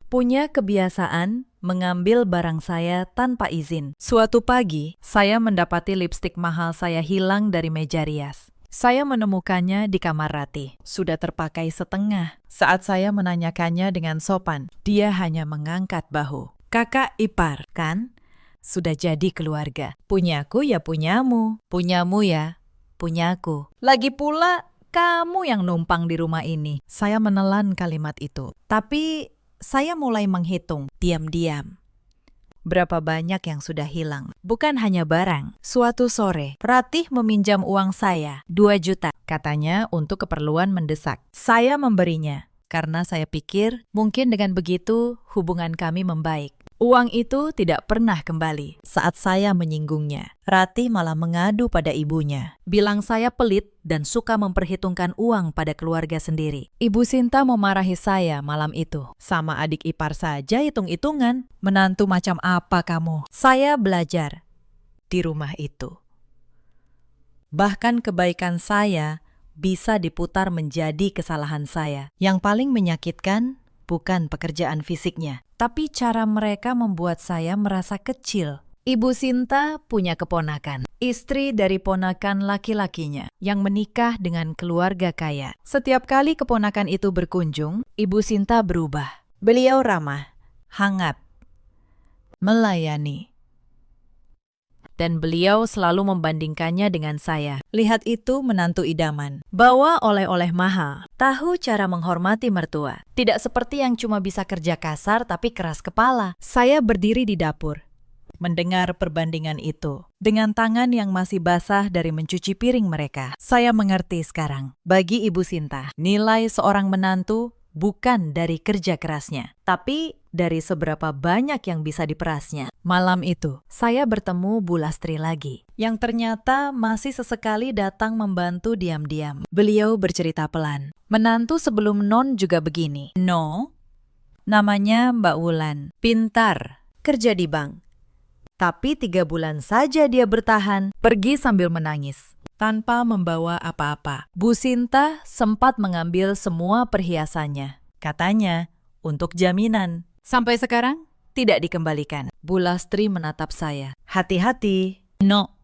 punya kebiasaan mengambil barang saya tanpa izin. Suatu pagi, saya mendapati lipstik mahal saya hilang dari meja rias. Saya menemukannya di kamar Ratih. Sudah terpakai setengah. Saat saya menanyakannya dengan sopan, dia hanya mengangkat bahu. Kakak ipar, kan? Sudah jadi keluarga. Punyaku ya punyamu. Punyamu ya punyaku. Lagi pula, kamu yang numpang di rumah ini. Saya menelan kalimat itu. Tapi saya mulai menghitung diam-diam. Berapa banyak yang sudah hilang. Bukan hanya barang. Suatu sore, Ratih meminjam uang saya, 2 juta. Katanya untuk keperluan mendesak. Saya memberinya, karena saya pikir mungkin dengan begitu hubungan kami membaik. Uang itu tidak pernah kembali. Saat saya menyinggungnya, Ratih malah mengadu pada ibunya. Bilang saya pelit dan suka memperhitungkan uang pada keluarga sendiri. Ibu Sinta memarahi saya malam itu. Sama adik ipar saja hitung-hitungan. Menantu macam apa kamu? Saya belajar di rumah itu. Bahkan kebaikan saya bisa diputar menjadi kesalahan saya. Yang paling menyakitkan bukan pekerjaan fisiknya, tapi cara mereka membuat saya merasa kecil. Ibu Sinta punya keponakan, istri dari ponakan laki-lakinya, yang menikah dengan keluarga kaya. Setiap kali keponakan itu berkunjung, Ibu Sinta berubah. Beliau ramah, hangat, melayani. Dan beliau selalu membandingkannya dengan saya. Lihat itu menantu idaman. Bawa oleh-oleh mahal. Tahu cara menghormati mertua. Tidak seperti yang cuma bisa kerja kasar tapi keras kepala. Saya berdiri di dapur, mendengar perbandingan itu. Dengan tangan yang masih basah dari mencuci piring mereka. Saya mengerti sekarang. Bagi Ibu Sinta, nilai seorang menantu bukan dari kerja kerasnya, tapi dari seberapa banyak yang bisa diperasnya. Malam itu, saya bertemu Bu Lastri lagi, yang ternyata masih sesekali datang membantu diam-diam. Beliau bercerita pelan. Menantu sebelum Non juga begini. No, namanya Mbak Wulan. Pintar, kerja di bank. Tapi 3 bulan saja dia bertahan, pergi sambil menangis, tanpa membawa apa-apa. Bu Sinta sempat mengambil semua perhiasannya. Katanya, untuk jaminan. Sampai sekarang, tidak dikembalikan. Bu Lastri menatap saya. Hati-hati. No.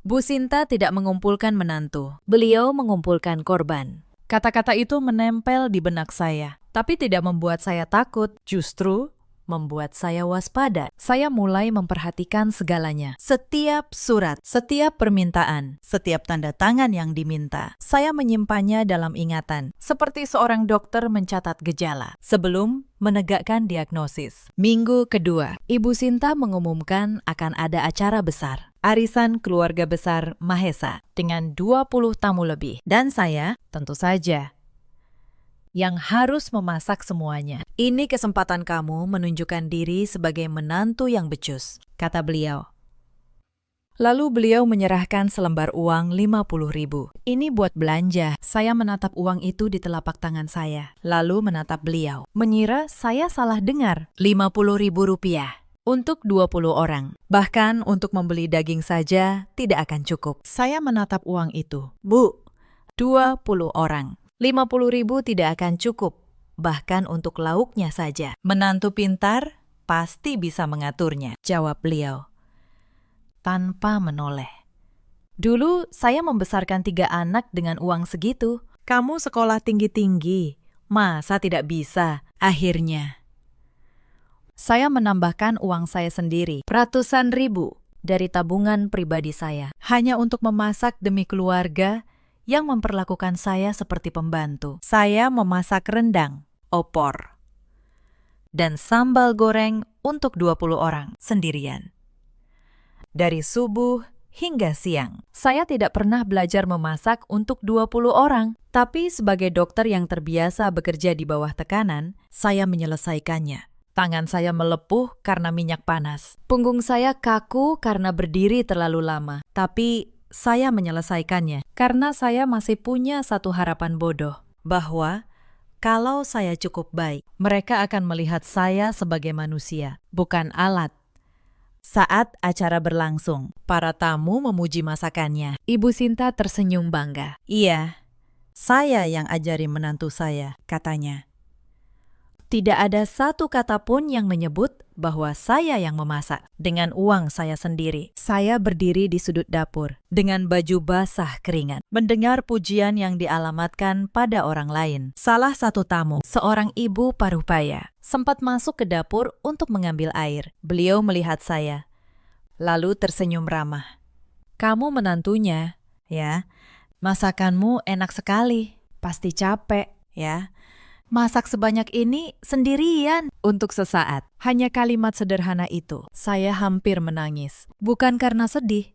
Bu Sinta tidak mengumpulkan menantu. Beliau mengumpulkan korban. Kata-kata itu menempel di benak saya. Tapi tidak membuat saya takut. Justru membuat saya waspada. Saya mulai memperhatikan segalanya. Setiap surat, setiap permintaan, setiap tanda tangan yang diminta, saya menyimpannya dalam ingatan, seperti seorang dokter mencatat gejala sebelum menegakkan diagnosis. Minggu kedua, Ibu Sinta mengumumkan akan ada acara besar. Arisan keluarga besar Mahesa dengan 20 tamu lebih. Dan saya, tentu saja, yang harus memasak semuanya. Ini kesempatan kamu menunjukkan diri sebagai menantu yang becus, kata beliau. Lalu beliau menyerahkan selembar uang 50.000. Ini buat belanja. Saya menatap uang itu di telapak tangan saya, lalu menatap beliau. Mengira saya salah dengar. 50.000 rupiah untuk 20 orang. Bahkan untuk membeli daging saja tidak akan cukup. Saya menatap uang itu. Bu, 20 orang. 50.000 tidak akan cukup, bahkan untuk lauknya saja. Menantu pintar pasti bisa mengaturnya, jawab beliau, tanpa menoleh. Dulu saya membesarkan 3 anak dengan uang segitu. Kamu sekolah tinggi-tinggi, masa tidak bisa? Akhirnya, saya menambahkan uang saya sendiri, ratusan ribu dari tabungan pribadi saya, hanya untuk memasak demi keluarga yang memperlakukan saya seperti pembantu. Saya memasak rendang, opor, dan sambal goreng untuk 20 orang sendirian. Dari subuh hingga siang, saya tidak pernah belajar memasak untuk 20 orang. Tapi sebagai dokter yang terbiasa bekerja di bawah tekanan, saya menyelesaikannya. Tangan saya melepuh karena minyak panas. Punggung saya kaku karena berdiri terlalu lama. Tapi saya menyelesaikannya karena saya masih punya satu harapan bodoh, bahwa kalau saya cukup baik, mereka akan melihat saya sebagai manusia, bukan alat. Saat acara berlangsung, para tamu memuji masakannya. Ibu Sinta tersenyum bangga. Iya, saya yang ajari menantu saya, katanya. Tidak ada satu kata pun yang menyebut bahwa saya yang memasak. Dengan uang saya sendiri, saya berdiri di sudut dapur dengan baju basah keringat, mendengar pujian yang dialamatkan pada orang lain. Salah satu tamu, seorang ibu paruh baya, sempat masuk ke dapur untuk mengambil air. Beliau melihat saya, lalu tersenyum ramah. "Kamu menantunya, ya? Masakanmu enak sekali, pasti capek, ya? Masak sebanyak ini sendirian." Untuk sesaat, hanya kalimat sederhana itu, saya hampir menangis. Bukan karena sedih,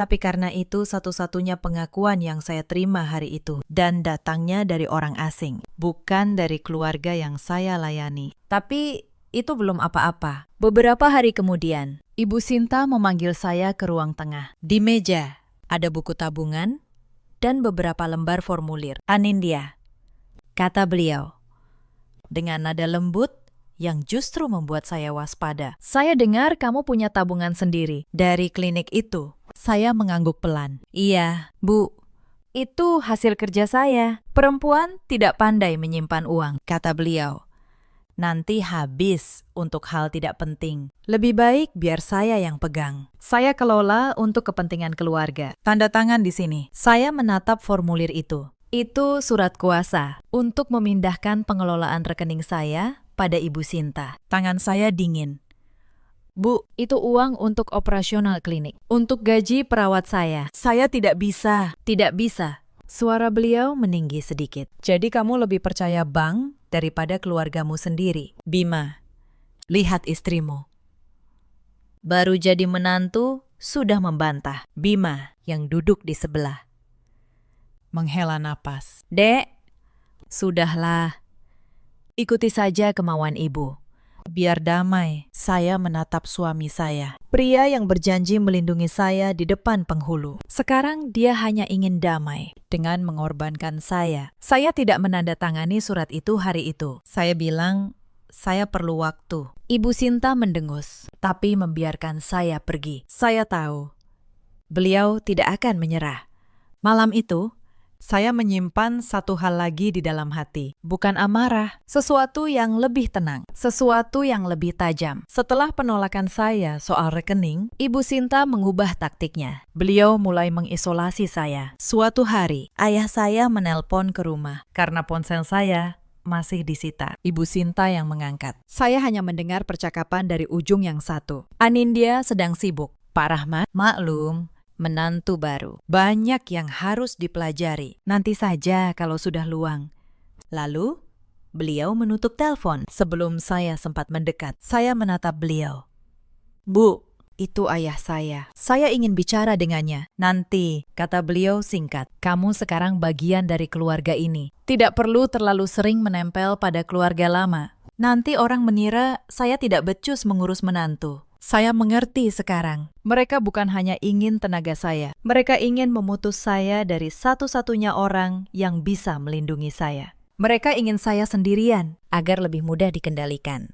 tapi karena itu satu-satunya pengakuan yang saya terima hari itu. Dan datangnya dari orang asing, bukan dari keluarga yang saya layani. Tapi itu belum apa-apa. Beberapa hari kemudian, Ibu Sinta memanggil saya ke ruang tengah. Di meja, ada buku tabungan dan beberapa lembar formulir. "Anindya," kata beliau, dengan nada lembut yang justru membuat saya waspada. "Saya dengar kamu punya tabungan sendiri dari klinik itu." Saya mengangguk pelan. "Iya, Bu. Itu hasil kerja saya. Perempuan tidak pandai menyimpan uang," kata beliau. "Nanti habis untuk hal tidak penting. Lebih baik biar saya yang pegang. Saya kelola untuk kepentingan keluarga. Tanda tangan di sini." Saya menatap formulir itu. Itu surat kuasa untuk memindahkan pengelolaan rekening saya pada Ibu Sinta. Tangan saya dingin. "Bu, itu uang untuk operasional klinik, untuk gaji perawat saya. Saya tidak bisa." "Tidak bisa." Suara beliau meninggi sedikit. "Jadi kamu lebih percaya bank daripada keluargamu sendiri. Bima, lihat istrimu. Baru jadi menantu, sudah membantah." Bima yang duduk di sebelah menghela napas. "Dek, sudahlah. Ikuti saja kemauan ibu. Biar damai." Saya menatap suami saya, pria yang berjanji melindungi saya di depan penghulu. Sekarang dia hanya ingin damai dengan mengorbankan saya. Saya tidak menandatangani surat itu hari itu. Saya bilang, saya perlu waktu. Ibu Sinta mendengus, tapi membiarkan saya pergi. Saya tahu, beliau tidak akan menyerah. Malam itu, saya menyimpan satu hal lagi di dalam hati. Bukan amarah, sesuatu yang lebih tenang, sesuatu yang lebih tajam. Setelah penolakan saya soal rekening, Ibu Sinta mengubah taktiknya. Beliau mulai mengisolasi saya. Suatu hari, ayah saya menelpon ke rumah karena ponsel saya masih disita. Ibu Sinta yang mengangkat. Saya hanya mendengar percakapan dari ujung yang satu. "Anindya sedang sibuk. Pak Rahmat, maklum, menantu baru. Banyak yang harus dipelajari. Nanti saja kalau sudah luang." Lalu, beliau menutup telepon. Sebelum saya sempat mendekat, saya menatap beliau. "Bu, itu ayah saya. Saya ingin bicara dengannya." "Nanti," kata beliau singkat. "Kamu sekarang bagian dari keluarga ini. Tidak perlu terlalu sering menempel pada keluarga lama. Nanti orang mengira saya tidak becus mengurus menantu." Saya mengerti sekarang. Mereka bukan hanya ingin tenaga saya. Mereka ingin memutus saya dari satu-satunya orang yang bisa melindungi saya. Mereka ingin saya sendirian agar lebih mudah dikendalikan.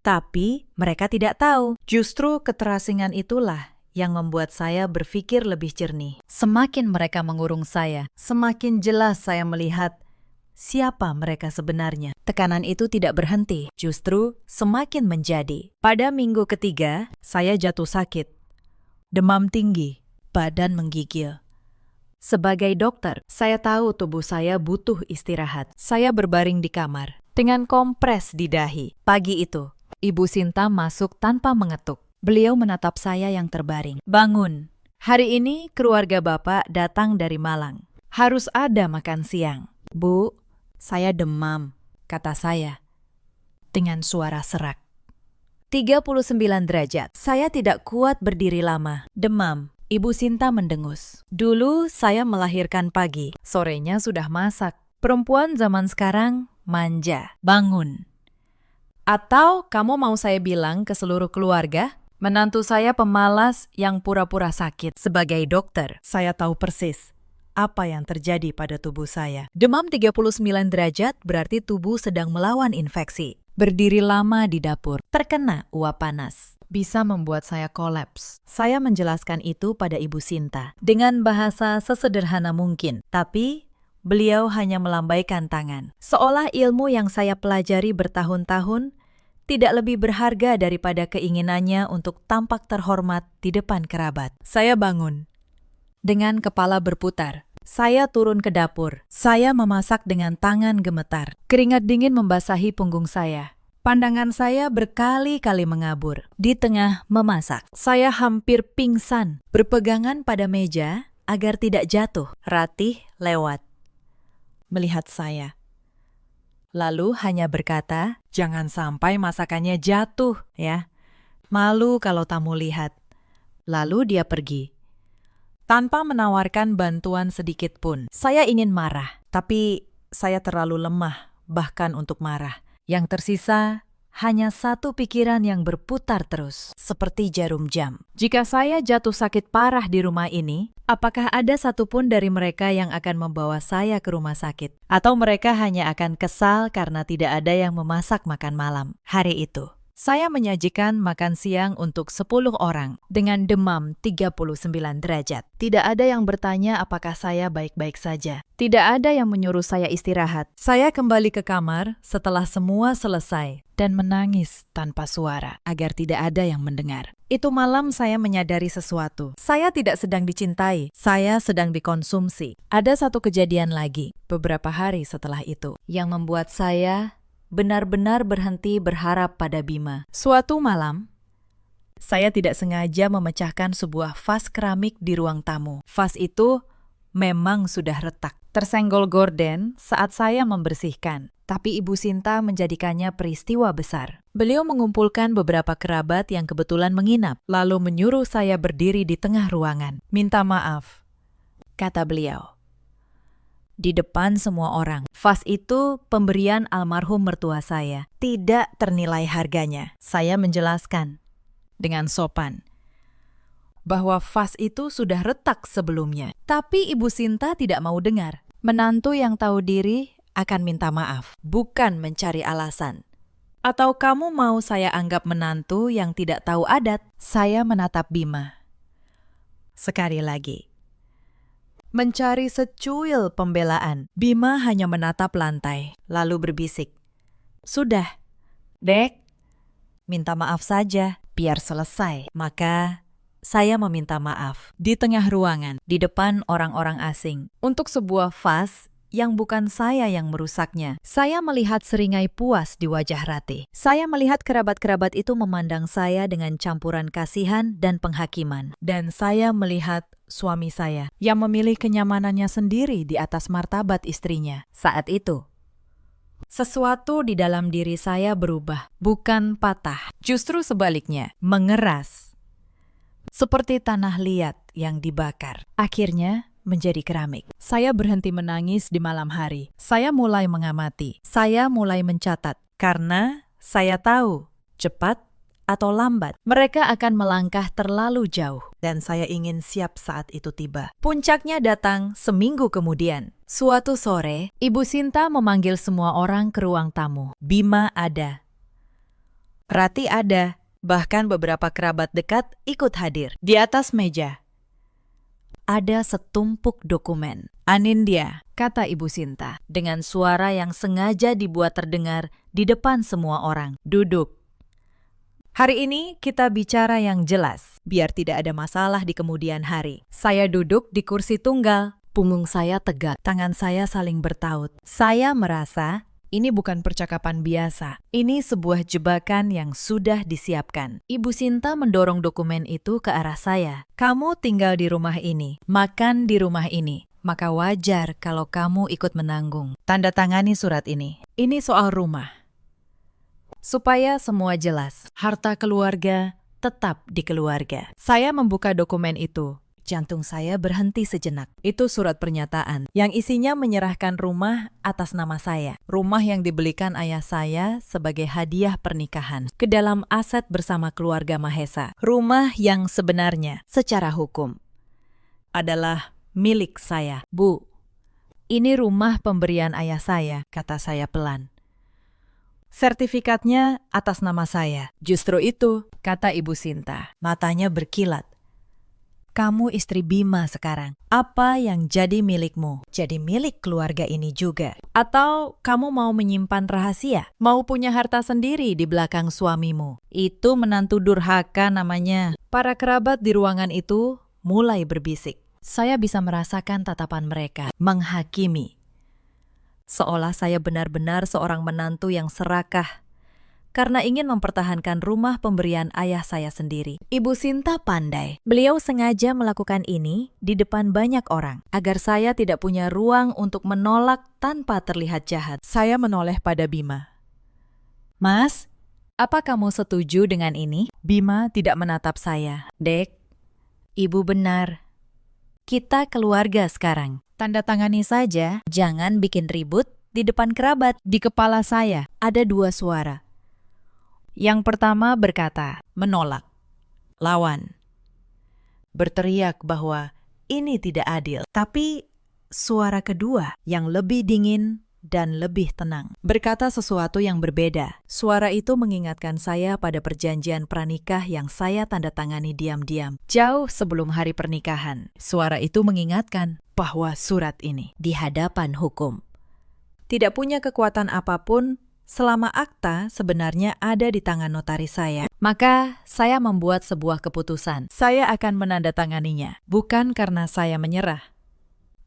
Tapi mereka tidak tahu, justru keterasingan itulah yang membuat saya berpikir lebih jernih. Semakin mereka mengurung saya, semakin jelas saya melihat siapa mereka sebenarnya. Tekanan itu tidak berhenti, justru semakin menjadi. Pada minggu ketiga, saya jatuh sakit. Demam tinggi, badan menggigil. Sebagai dokter, saya tahu tubuh saya butuh istirahat. Saya berbaring di kamar, dengan kompres di dahi. Pagi itu, Ibu Sinta masuk tanpa mengetuk. Beliau menatap saya yang terbaring. "Bangun. Hari ini keluarga Bapak datang dari Malang. Harus ada makan siang." "Bu, saya demam," kata saya, dengan suara serak. 39 derajat. Saya tidak kuat berdiri lama. Demam. Ibu Sinta mendengus. "Dulu saya melahirkan pagi. Sorenya sudah masak. Perempuan zaman sekarang manja. Bangun." "Atau kamu mau saya bilang ke seluruh keluarga? Menantu saya pemalas yang pura-pura sakit." Sebagai dokter, saya tahu persis apa yang terjadi pada tubuh saya. Demam 39 derajat berarti tubuh sedang melawan infeksi. Berdiri lama di dapur, terkena uap panas, bisa membuat saya kolaps. Saya menjelaskan itu pada Ibu Sinta dengan bahasa sesederhana mungkin, tapi beliau hanya melambaikan tangan. Seolah ilmu yang saya pelajari bertahun-tahun tidak lebih berharga daripada keinginannya untuk tampak terhormat di depan kerabat. Saya bangun. Dengan kepala berputar, saya turun ke dapur. Saya memasak dengan tangan gemetar. Keringat dingin membasahi punggung saya. Pandangan saya berkali-kali mengabur. Di tengah memasak, saya hampir pingsan, berpegangan pada meja agar tidak jatuh. Ratih lewat, melihat saya. Lalu hanya berkata, "Jangan sampai masakannya jatuh, ya. Malu kalau tamu lihat." Lalu dia pergi, tanpa menawarkan bantuan sedikit pun. Saya ingin marah, tapi saya terlalu lemah bahkan untuk marah. Yang tersisa hanya satu pikiran yang berputar terus, seperti jarum jam. Jika saya jatuh sakit parah di rumah ini, apakah ada satupun dari mereka yang akan membawa saya ke rumah sakit? Atau mereka hanya akan kesal karena tidak ada yang memasak makan malam? Hari itu, saya menyajikan makan siang untuk 10 orang dengan demam 39 derajat. Tidak ada yang bertanya apakah saya baik-baik saja. Tidak ada yang menyuruh saya istirahat. Saya kembali ke kamar setelah semua selesai dan menangis tanpa suara agar tidak ada yang mendengar. Itu malam saya menyadari sesuatu. Saya tidak sedang dicintai, saya sedang dikonsumsi. Ada satu kejadian lagi beberapa hari setelah itu yang membuat saya benar-benar berhenti berharap pada Bima. Suatu malam, saya tidak sengaja memecahkan sebuah vas keramik di ruang tamu. Vas itu memang sudah retak, tersenggol gorden saat saya membersihkan. Tapi Ibu Sinta menjadikannya peristiwa besar. Beliau mengumpulkan beberapa kerabat yang kebetulan menginap, lalu menyuruh saya berdiri di tengah ruangan. "Minta maaf," kata beliau, di depan semua orang. Vas itu pemberian almarhum mertua saya. Tidak ternilai harganya. Saya menjelaskan dengan sopan bahwa vas itu sudah retak sebelumnya. Tapi Ibu Sinta tidak mau dengar. Menantu yang tahu diri akan minta maaf, bukan mencari alasan. Atau kamu mau saya anggap menantu yang tidak tahu adat? Saya menatap Bima. Sekali lagi. Mencari secuil pembelaan, Bima hanya menatap lantai, lalu berbisik. "Sudah, Dek, minta maaf saja, biar selesai." Maka saya meminta maaf di tengah ruangan, di depan orang-orang asing, untuk sebuah vas yang bukan saya yang merusaknya. Saya melihat seringai puas di wajah Ratih. Saya melihat kerabat-kerabat itu memandang saya dengan campuran kasihan dan penghakiman. Dan saya melihat suami saya yang memilih kenyamanannya sendiri di atas martabat istrinya. Saat itu, sesuatu di dalam diri saya berubah, bukan patah. Justru sebaliknya, mengeras. Seperti tanah liat yang dibakar. Akhirnya, menjadi keramik. Saya berhenti menangis di malam hari. Saya mulai mengamati. Saya mulai mencatat. Karena saya tahu, cepat atau lambat, mereka akan melangkah terlalu jauh. Dan saya ingin siap saat itu tiba. Puncaknya datang seminggu kemudian. Suatu sore, Ibu Sinta memanggil semua orang ke ruang tamu. Bima ada. Ratih ada. Bahkan beberapa kerabat dekat ikut hadir. Di atas meja ada setumpuk dokumen. "Anindya," kata Ibu Sinta, dengan suara yang sengaja dibuat terdengar di depan semua orang. "Duduk. Hari ini kita bicara yang jelas, biar tidak ada masalah di kemudian hari." Saya duduk di kursi tunggal, punggung saya tegak, tangan saya saling bertaut. Saya merasa ini bukan percakapan biasa. Ini sebuah jebakan yang sudah disiapkan. Ibu Sinta mendorong dokumen itu ke arah saya. "Kamu tinggal di rumah ini, makan di rumah ini. Maka wajar kalau kamu ikut menanggung. Tanda tangani surat ini. Ini soal rumah. Supaya semua jelas, harta keluarga tetap di keluarga." Saya membuka dokumen itu. Jantung saya berhenti sejenak. Itu surat pernyataan yang isinya menyerahkan rumah atas nama saya. Rumah yang dibelikan ayah saya sebagai hadiah pernikahan ke dalam aset bersama keluarga Mahesa. Rumah yang sebenarnya secara hukum adalah milik saya. "Bu, ini rumah pemberian ayah saya," kata saya pelan. "Sertifikatnya atas nama saya." "Justru itu," kata Ibu Sinta. Matanya berkilat. Kamu istri Bima sekarang. Apa yang jadi milikmu, jadi milik keluarga ini juga. Atau kamu mau menyimpan rahasia? Mau punya harta sendiri di belakang suamimu? Itu menantu durhaka namanya. Para kerabat di ruangan itu mulai berbisik. Saya bisa merasakan tatapan mereka, menghakimi. Seolah saya benar-benar seorang menantu yang serakah karena ingin mempertahankan rumah pemberian ayah saya sendiri. Ibu Sinta pandai. Beliau sengaja melakukan ini di depan banyak orang, agar saya tidak punya ruang untuk menolak tanpa terlihat jahat. Saya menoleh pada Bima. Mas, apa kamu setuju dengan ini? Bima tidak menatap saya. Dek, ibu benar. Kita keluarga sekarang. Tanda tangani saja, jangan bikin ribut di depan kerabat. Di kepala saya ada dua suara. Yang pertama berkata, menolak, lawan, berteriak bahwa ini tidak adil. Tapi suara kedua yang lebih dingin dan lebih tenang berkata sesuatu yang berbeda. Suara itu mengingatkan saya pada perjanjian pranikah yang saya tanda tangani diam-diam jauh sebelum hari pernikahan. Suara itu mengingatkan bahwa surat ini di hadapan hukum tidak punya kekuatan apapun selama akta sebenarnya ada di tangan notaris saya. Maka saya membuat sebuah keputusan. Saya akan menandatanganinya. Bukan karena saya menyerah,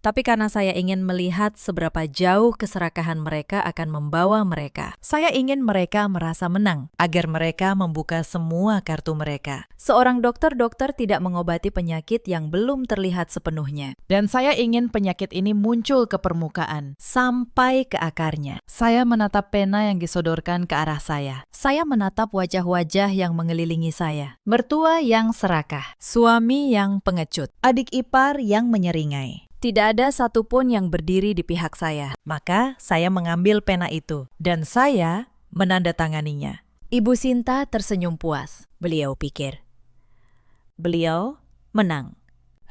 tapi karena saya ingin melihat seberapa jauh keserakahan mereka akan membawa mereka. Saya ingin mereka merasa menang, agar mereka membuka semua kartu mereka. Seorang dokter tidak mengobati penyakit yang belum terlihat sepenuhnya. Dan saya ingin penyakit ini muncul ke permukaan, sampai ke akarnya. Saya menatap pena yang disodorkan ke arah saya. Saya menatap wajah-wajah yang mengelilingi saya. Mertua yang serakah, suami yang pengecut, adik ipar yang menyeringai. Tidak ada satupun yang berdiri di pihak saya. Maka saya mengambil pena itu dan saya menandatanganinya. Ibu Sinta tersenyum puas. Beliau pikir. Beliau menang.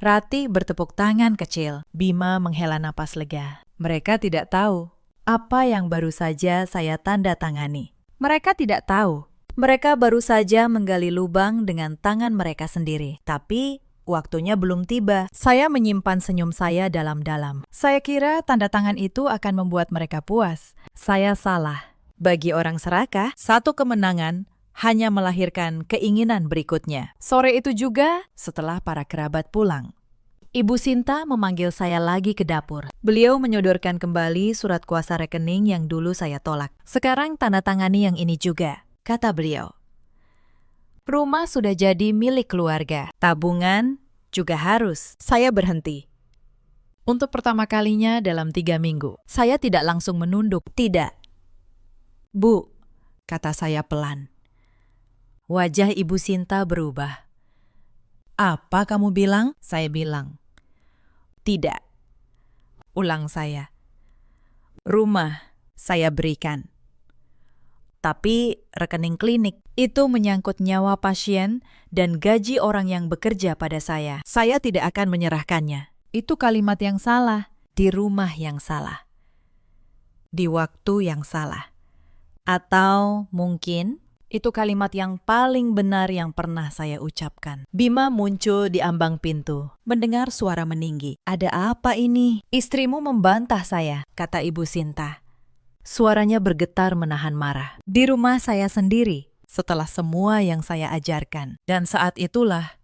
Rati bertepuk tangan kecil. Bima menghela napas lega. Mereka tidak tahu apa yang baru saja saya tanda tangani. Mereka tidak tahu. Mereka baru saja menggali lubang dengan tangan mereka sendiri. Tapi waktunya belum tiba. Saya menyimpan senyum saya dalam-dalam. Saya kira tanda tangan itu akan membuat mereka puas. Saya salah. Bagi orang serakah, satu kemenangan hanya melahirkan keinginan berikutnya. Sore itu juga, setelah para kerabat pulang, Ibu Sinta memanggil saya lagi ke dapur. Beliau menyodorkan kembali surat kuasa rekening yang dulu saya tolak. Sekarang tanda tangani yang ini juga, kata beliau. Rumah sudah jadi milik keluarga. Tabungan juga harus. Saya berhenti. Untuk pertama kalinya dalam 3 minggu, saya tidak langsung menunduk. Tidak. Bu, kata saya pelan. Wajah Ibu Sinta berubah. Apa kamu bilang? Saya bilang. Tidak. Ulang saya. Rumah saya berikan. Tapi rekening klinik itu menyangkut nyawa pasien dan gaji orang yang bekerja pada saya. Saya tidak akan menyerahkannya. Itu kalimat yang salah, di rumah yang salah, di waktu yang salah. Atau mungkin itu kalimat yang paling benar yang pernah saya ucapkan. Bima muncul di ambang pintu, mendengar suara meninggi. Ada apa ini? Istrimu membantah saya, kata Ibu Sinta. Suaranya bergetar menahan marah. Di rumah saya sendiri, setelah semua yang saya ajarkan. Dan saat itulah,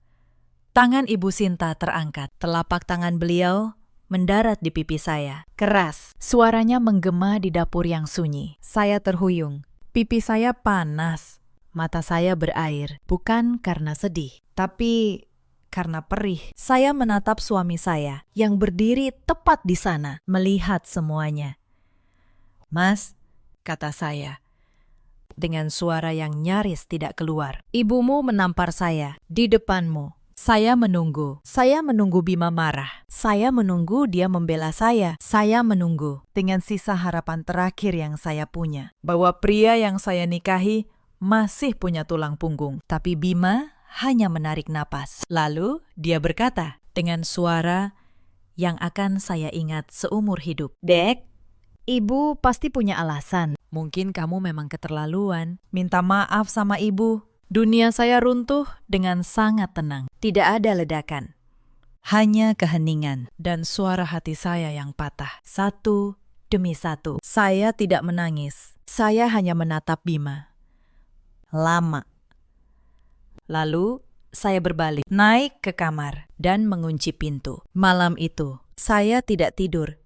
tangan Ibu Sinta terangkat. Telapak tangan beliau mendarat di pipi saya. Keras. Suaranya menggema di dapur yang sunyi. Saya terhuyung. Pipi saya panas. Mata saya berair. Bukan karena sedih, tapi karena perih. Saya menatap suami saya yang berdiri tepat di sana, melihat semuanya. Mas, kata saya, dengan suara yang nyaris tidak keluar. Ibumu menampar saya di depanmu. Saya menunggu. Saya menunggu Bima marah. Saya menunggu dia membela saya. Saya menunggu dengan sisa harapan terakhir yang saya punya. Bahwa pria yang saya nikahi masih punya tulang punggung. Tapi Bima hanya menarik napas. Lalu dia berkata dengan suara yang akan saya ingat seumur hidup. Dek, Ibu pasti punya alasan. Mungkin kamu memang keterlaluan. Minta maaf sama ibu. Dunia saya runtuh dengan sangat tenang. Tidak ada ledakan. Hanya keheningan dan suara hati saya yang patah. Satu demi satu. Saya tidak menangis. Saya hanya menatap Bima. Lama. Lalu saya berbalik, naik ke kamar, dan mengunci pintu. Malam itu, saya tidak tidur.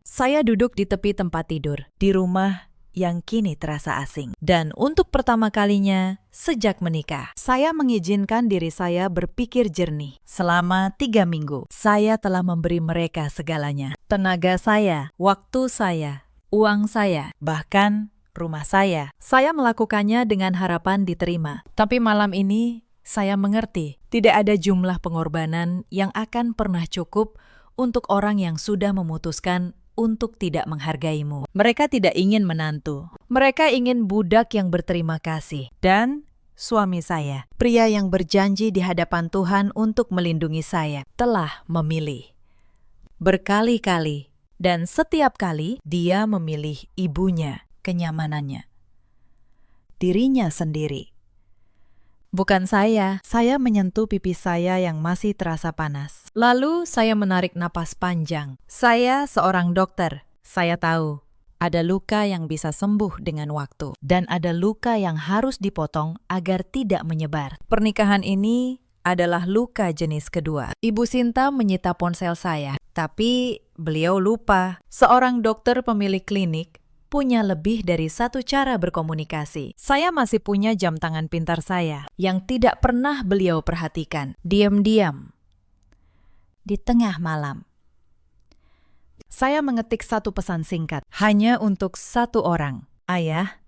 Saya duduk di tepi tempat tidur, di rumah yang kini terasa asing. Dan untuk pertama kalinya sejak menikah, saya mengizinkan diri saya berpikir jernih. Selama 3 minggu, saya telah memberi mereka segalanya. Tenaga saya, waktu saya, uang saya, bahkan rumah saya. Saya melakukannya dengan harapan diterima. Tapi malam ini, saya mengerti, tidak ada jumlah pengorbanan yang akan pernah cukup untuk orang yang sudah memutuskan untuk tidak menghargaimu. Mereka tidak ingin menantu. Mereka ingin budak yang berterima kasih. Dan suami saya, pria yang berjanji di hadapan Tuhan untuk melindungi saya, telah memilih. Berkali-kali, dan setiap kali dia memilih ibunya, kenyamanannya. Dirinya sendiri. Bukan saya menyentuh pipi saya yang masih terasa panas. Lalu saya menarik napas panjang. Saya seorang dokter. Saya tahu ada luka yang bisa sembuh dengan waktu. Dan ada luka yang harus dipotong agar tidak menyebar. Pernikahan ini adalah luka jenis kedua. Ibu Sinta menyita ponsel saya. Tapi beliau lupa. Seorang dokter pemilik klinik punya lebih dari satu cara berkomunikasi. Saya masih punya jam tangan pintar saya yang tidak pernah beliau perhatikan. Diam-diam. Di tengah malam. Saya mengetik satu pesan singkat. Hanya untuk satu orang. Ayah,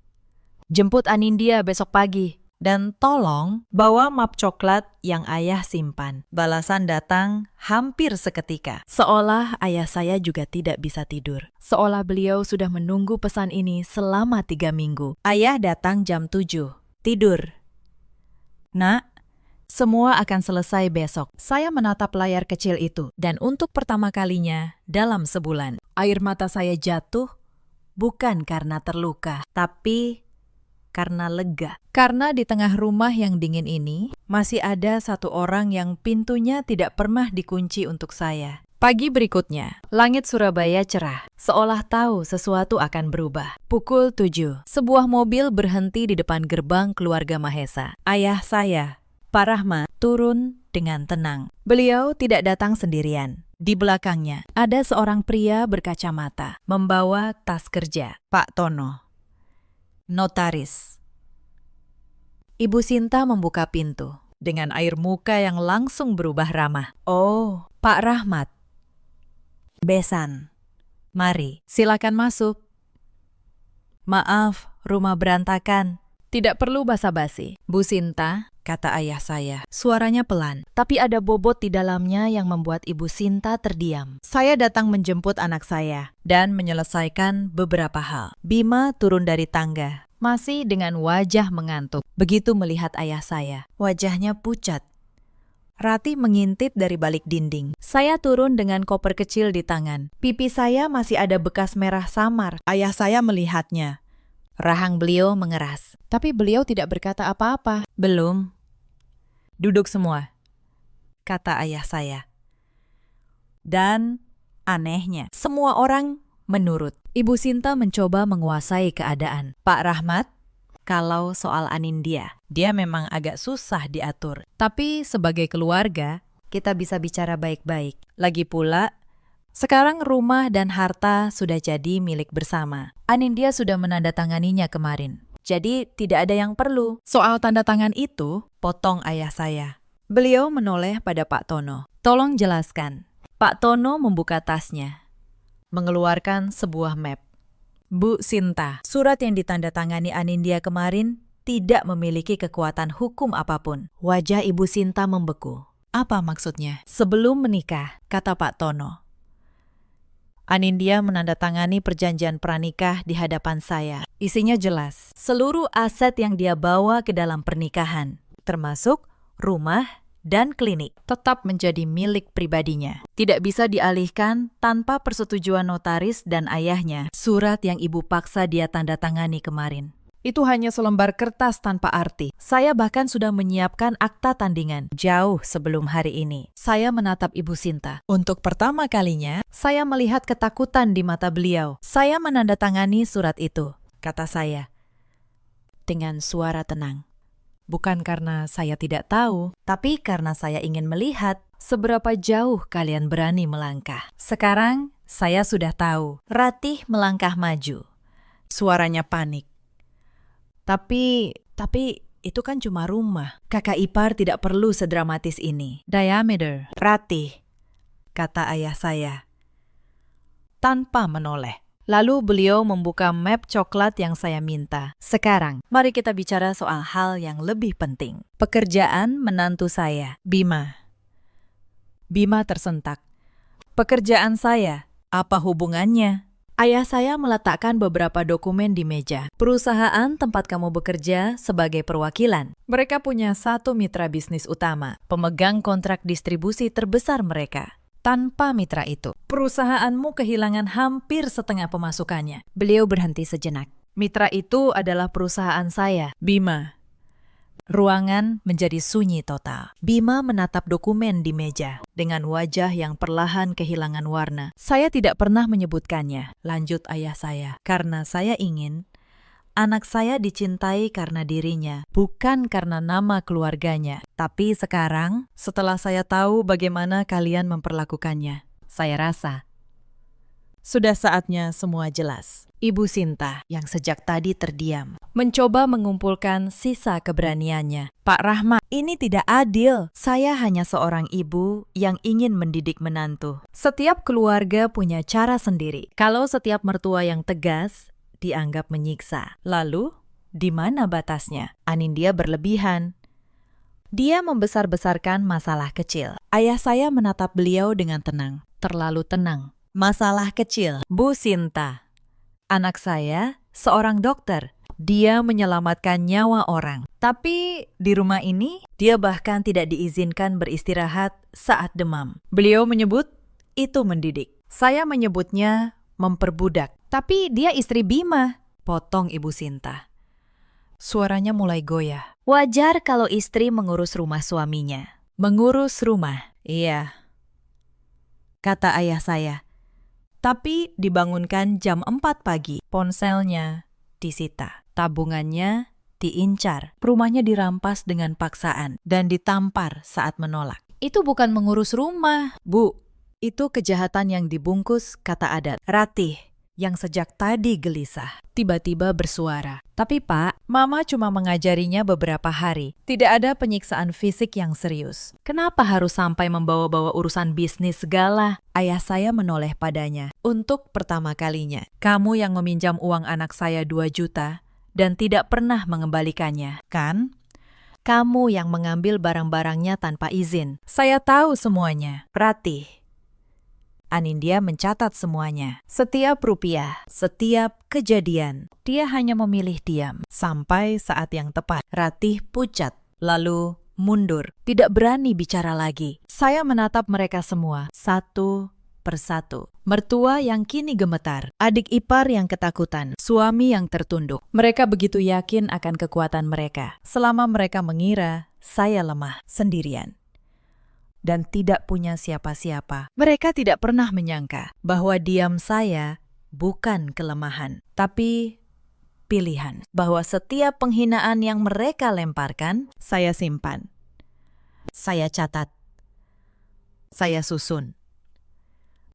jemput Anindya besok pagi. Dan tolong bawa map coklat yang ayah simpan. Balasan datang hampir seketika. Seolah ayah saya juga tidak bisa tidur. Seolah beliau sudah menunggu pesan ini selama 3 minggu. Ayah datang jam 7. Tidur. Nak, semua akan selesai besok. Saya menatap layar kecil itu. Dan untuk pertama kalinya dalam sebulan, air mata saya jatuh bukan karena terluka, tapi karena lega. Karena di tengah rumah yang dingin ini, masih ada satu orang yang pintunya tidak pernah dikunci untuk saya. Pagi berikutnya, langit Surabaya cerah, seolah tahu sesuatu akan berubah. Pukul 7, sebuah mobil berhenti di depan gerbang keluarga Mahesa. Ayah saya, Pak Rahmat, turun dengan tenang. Beliau tidak datang sendirian. Di belakangnya, ada seorang pria berkacamata, membawa tas kerja. Pak Tono. Notaris. Ibu Sinta membuka pintu dengan air muka yang langsung berubah ramah. Oh, Pak Rahmat. Besan. Mari, silakan masuk. Maaf, rumah berantakan. Tidak perlu basa-basi. Bu Sinta, kata ayah saya. Suaranya pelan, tapi ada bobot di dalamnya yang membuat Ibu Sinta terdiam. Saya datang menjemput anak saya dan menyelesaikan beberapa hal. Bima turun dari tangga, masih dengan wajah mengantuk. Begitu melihat ayah saya, wajahnya pucat. Ratih mengintip dari balik dinding. Saya turun dengan koper kecil di tangan. Pipi saya masih ada bekas merah samar. Ayah saya melihatnya. Rahang beliau mengeras. Tapi beliau tidak berkata apa-apa. Belum. Duduk semua, kata ayah saya. Dan anehnya, semua orang menurut. Ibu Sinta mencoba menguasai keadaan. Pak Rahmat, kalau soal Anindya, dia memang agak susah diatur. Tapi sebagai keluarga, kita bisa bicara baik-baik. Lagi pula, sekarang rumah dan harta sudah jadi milik bersama. Anindya sudah menandatanganinya kemarin. Jadi tidak ada yang perlu. Soal tanda tangan itu, potong ayah saya. Beliau menoleh pada Pak Tono. Tolong jelaskan. Pak Tono membuka tasnya, mengeluarkan sebuah map. Bu Sinta, surat yang ditandatangani Anindya kemarin tidak memiliki kekuatan hukum apapun. Wajah Ibu Sinta membeku. Apa maksudnya? Sebelum menikah, kata Pak Tono, Anindya menandatangani perjanjian pranikah di hadapan saya. Isinya jelas, seluruh aset yang dia bawa ke dalam pernikahan, termasuk rumah dan klinik, tetap menjadi milik pribadinya. Tidak bisa dialihkan tanpa persetujuan notaris dan ayahnya, surat yang ibu paksa dia tanda tangani kemarin. Itu hanya selembar kertas tanpa arti. Saya bahkan sudah menyiapkan akta tandingan jauh sebelum hari ini. Saya menatap Ibu Sinta. Untuk pertama kalinya, saya melihat ketakutan di mata beliau. Saya menandatangani surat itu, kata saya, dengan suara tenang. Bukan karena saya tidak tahu, tapi karena saya ingin melihat seberapa jauh kalian berani melangkah. Sekarang, saya sudah tahu. Ratih melangkah maju. Suaranya panik. Tapi itu kan cuma rumah. Kakak ipar tidak perlu sedramatis ini. Diameter, Ratih, kata ayah saya, tanpa menoleh. Lalu beliau membuka map coklat yang saya minta. Sekarang, mari kita bicara soal hal yang lebih penting. Pekerjaan menantu saya, Bima. Bima tersentak. Pekerjaan saya, apa hubungannya? Ayah saya meletakkan beberapa dokumen di meja. Perusahaan tempat kamu bekerja sebagai perwakilan. Mereka punya satu mitra bisnis utama, pemegang kontrak distribusi terbesar mereka. Tanpa mitra itu, perusahaanmu kehilangan hampir setengah pemasukannya. Beliau berhenti sejenak. Mitra itu adalah perusahaan saya, Bima. Ruangan menjadi sunyi total. Bima menatap dokumen di meja dengan wajah yang perlahan kehilangan warna. Saya tidak pernah menyebutkannya, lanjut ayah saya, karena saya ingin anak saya dicintai karena dirinya, bukan karena nama keluarganya. Tapi sekarang, setelah saya tahu bagaimana kalian memperlakukannya, saya rasa sudah saatnya semua jelas. Ibu Sinta, yang sejak tadi terdiam, mencoba mengumpulkan sisa keberaniannya. Pak Rahmat, ini tidak adil. Saya hanya seorang ibu yang ingin mendidik menantu. Setiap keluarga punya cara sendiri. Kalau setiap mertua yang tegas, dianggap menyiksa. Lalu, di mana batasnya? Anindya berlebihan. Dia membesar-besarkan masalah kecil. Ayah saya menatap beliau dengan tenang. Terlalu tenang. Masalah kecil. Bu Sinta, anak saya seorang dokter. Dia menyelamatkan nyawa orang. Tapi di rumah ini, dia bahkan tidak diizinkan beristirahat saat demam. Beliau menyebut itu mendidik. Saya menyebutnya memperbudak. Tapi dia istri Bima, potong Ibu Sinta. Suaranya mulai goyah. Wajar kalau istri mengurus rumah suaminya. Mengurus rumah, iya, kata ayah saya. Tapi dibangunkan jam 4 pagi. Ponselnya disita. Tabungannya diincar. Rumahnya dirampas dengan paksaan dan ditampar saat menolak. Itu bukan mengurus rumah, Bu. Itu kejahatan yang dibungkus, kata adat. Ratih, yang sejak tadi gelisah, tiba-tiba bersuara. Tapi Pak, Mama cuma mengajarinya beberapa hari. Tidak ada penyiksaan fisik yang serius. Kenapa harus sampai membawa-bawa urusan bisnis segala? Ayah saya menoleh padanya. Untuk pertama kalinya, kamu yang meminjam uang anak saya 2 juta dan tidak pernah mengembalikannya, kan? Kamu yang mengambil barang-barangnya tanpa izin. Saya tahu semuanya. Ratih. Anindya mencatat semuanya. Setiap rupiah, setiap kejadian. Dia hanya memilih diam. Sampai saat yang tepat. Ratih pucat, lalu mundur. Tidak berani bicara lagi. Saya menatap mereka semua, satu persatu. Mertua yang kini gemetar. Adik ipar yang ketakutan. Suami yang tertunduk. Mereka begitu yakin akan kekuatan mereka. Selama mereka mengira saya lemah sendirian dan tidak punya siapa-siapa. Mereka tidak pernah menyangka bahwa diam saya bukan kelemahan, tapi pilihan. Bahwa setiap penghinaan yang mereka lemparkan, saya simpan. Saya catat. Saya susun.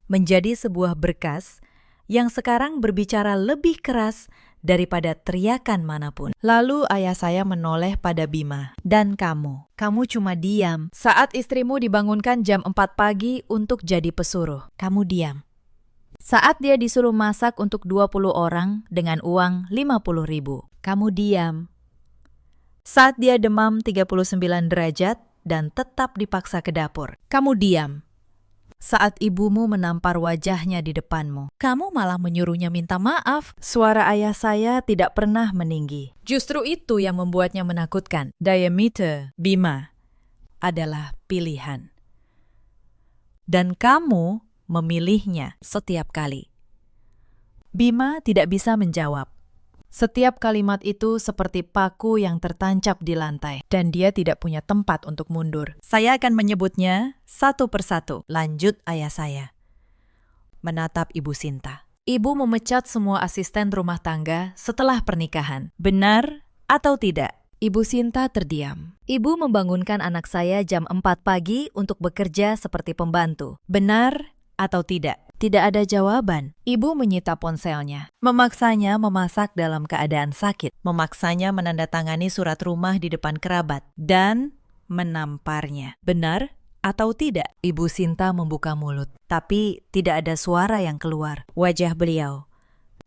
Menjadi sebuah berkas yang sekarang berbicara lebih keras daripada teriakan manapun. Lalu ayah saya menoleh pada Bima. Dan kamu cuma diam. Saat istrimu dibangunkan jam 4 pagi untuk jadi pesuruh, kamu diam. Saat dia disuruh masak untuk 20 orang dengan uang 50.000, kamu diam. Saat dia demam 39 derajat dan tetap dipaksa ke dapur, kamu diam. Saat ibumu menampar wajahnya di depanmu, kamu malah menyuruhnya minta maaf. Suara ayah saya tidak pernah meninggi. Justru itu yang membuatnya menakutkan. Diameter, Bima, adalah pilihan. Dan kamu memilihnya setiap kali. Bima tidak bisa menjawab. Setiap kalimat itu seperti paku yang tertancap di lantai, dan dia tidak punya tempat untuk mundur. Saya akan menyebutnya satu persatu. Lanjut ayah saya. Menatap Ibu Sinta. Ibu memecat semua asisten rumah tangga setelah pernikahan. Benar atau tidak? Ibu Sinta terdiam. Ibu membangunkan anak saya jam 4 pagi untuk bekerja seperti pembantu. Benar atau tidak? Tidak ada jawaban. Ibu menyita ponselnya. Memaksanya memasak dalam keadaan sakit. Memaksanya menandatangani surat rumah di depan kerabat. Dan menamparnya. Benar atau tidak? Ibu Sinta membuka mulut. Tapi tidak ada suara yang keluar. Wajah beliau,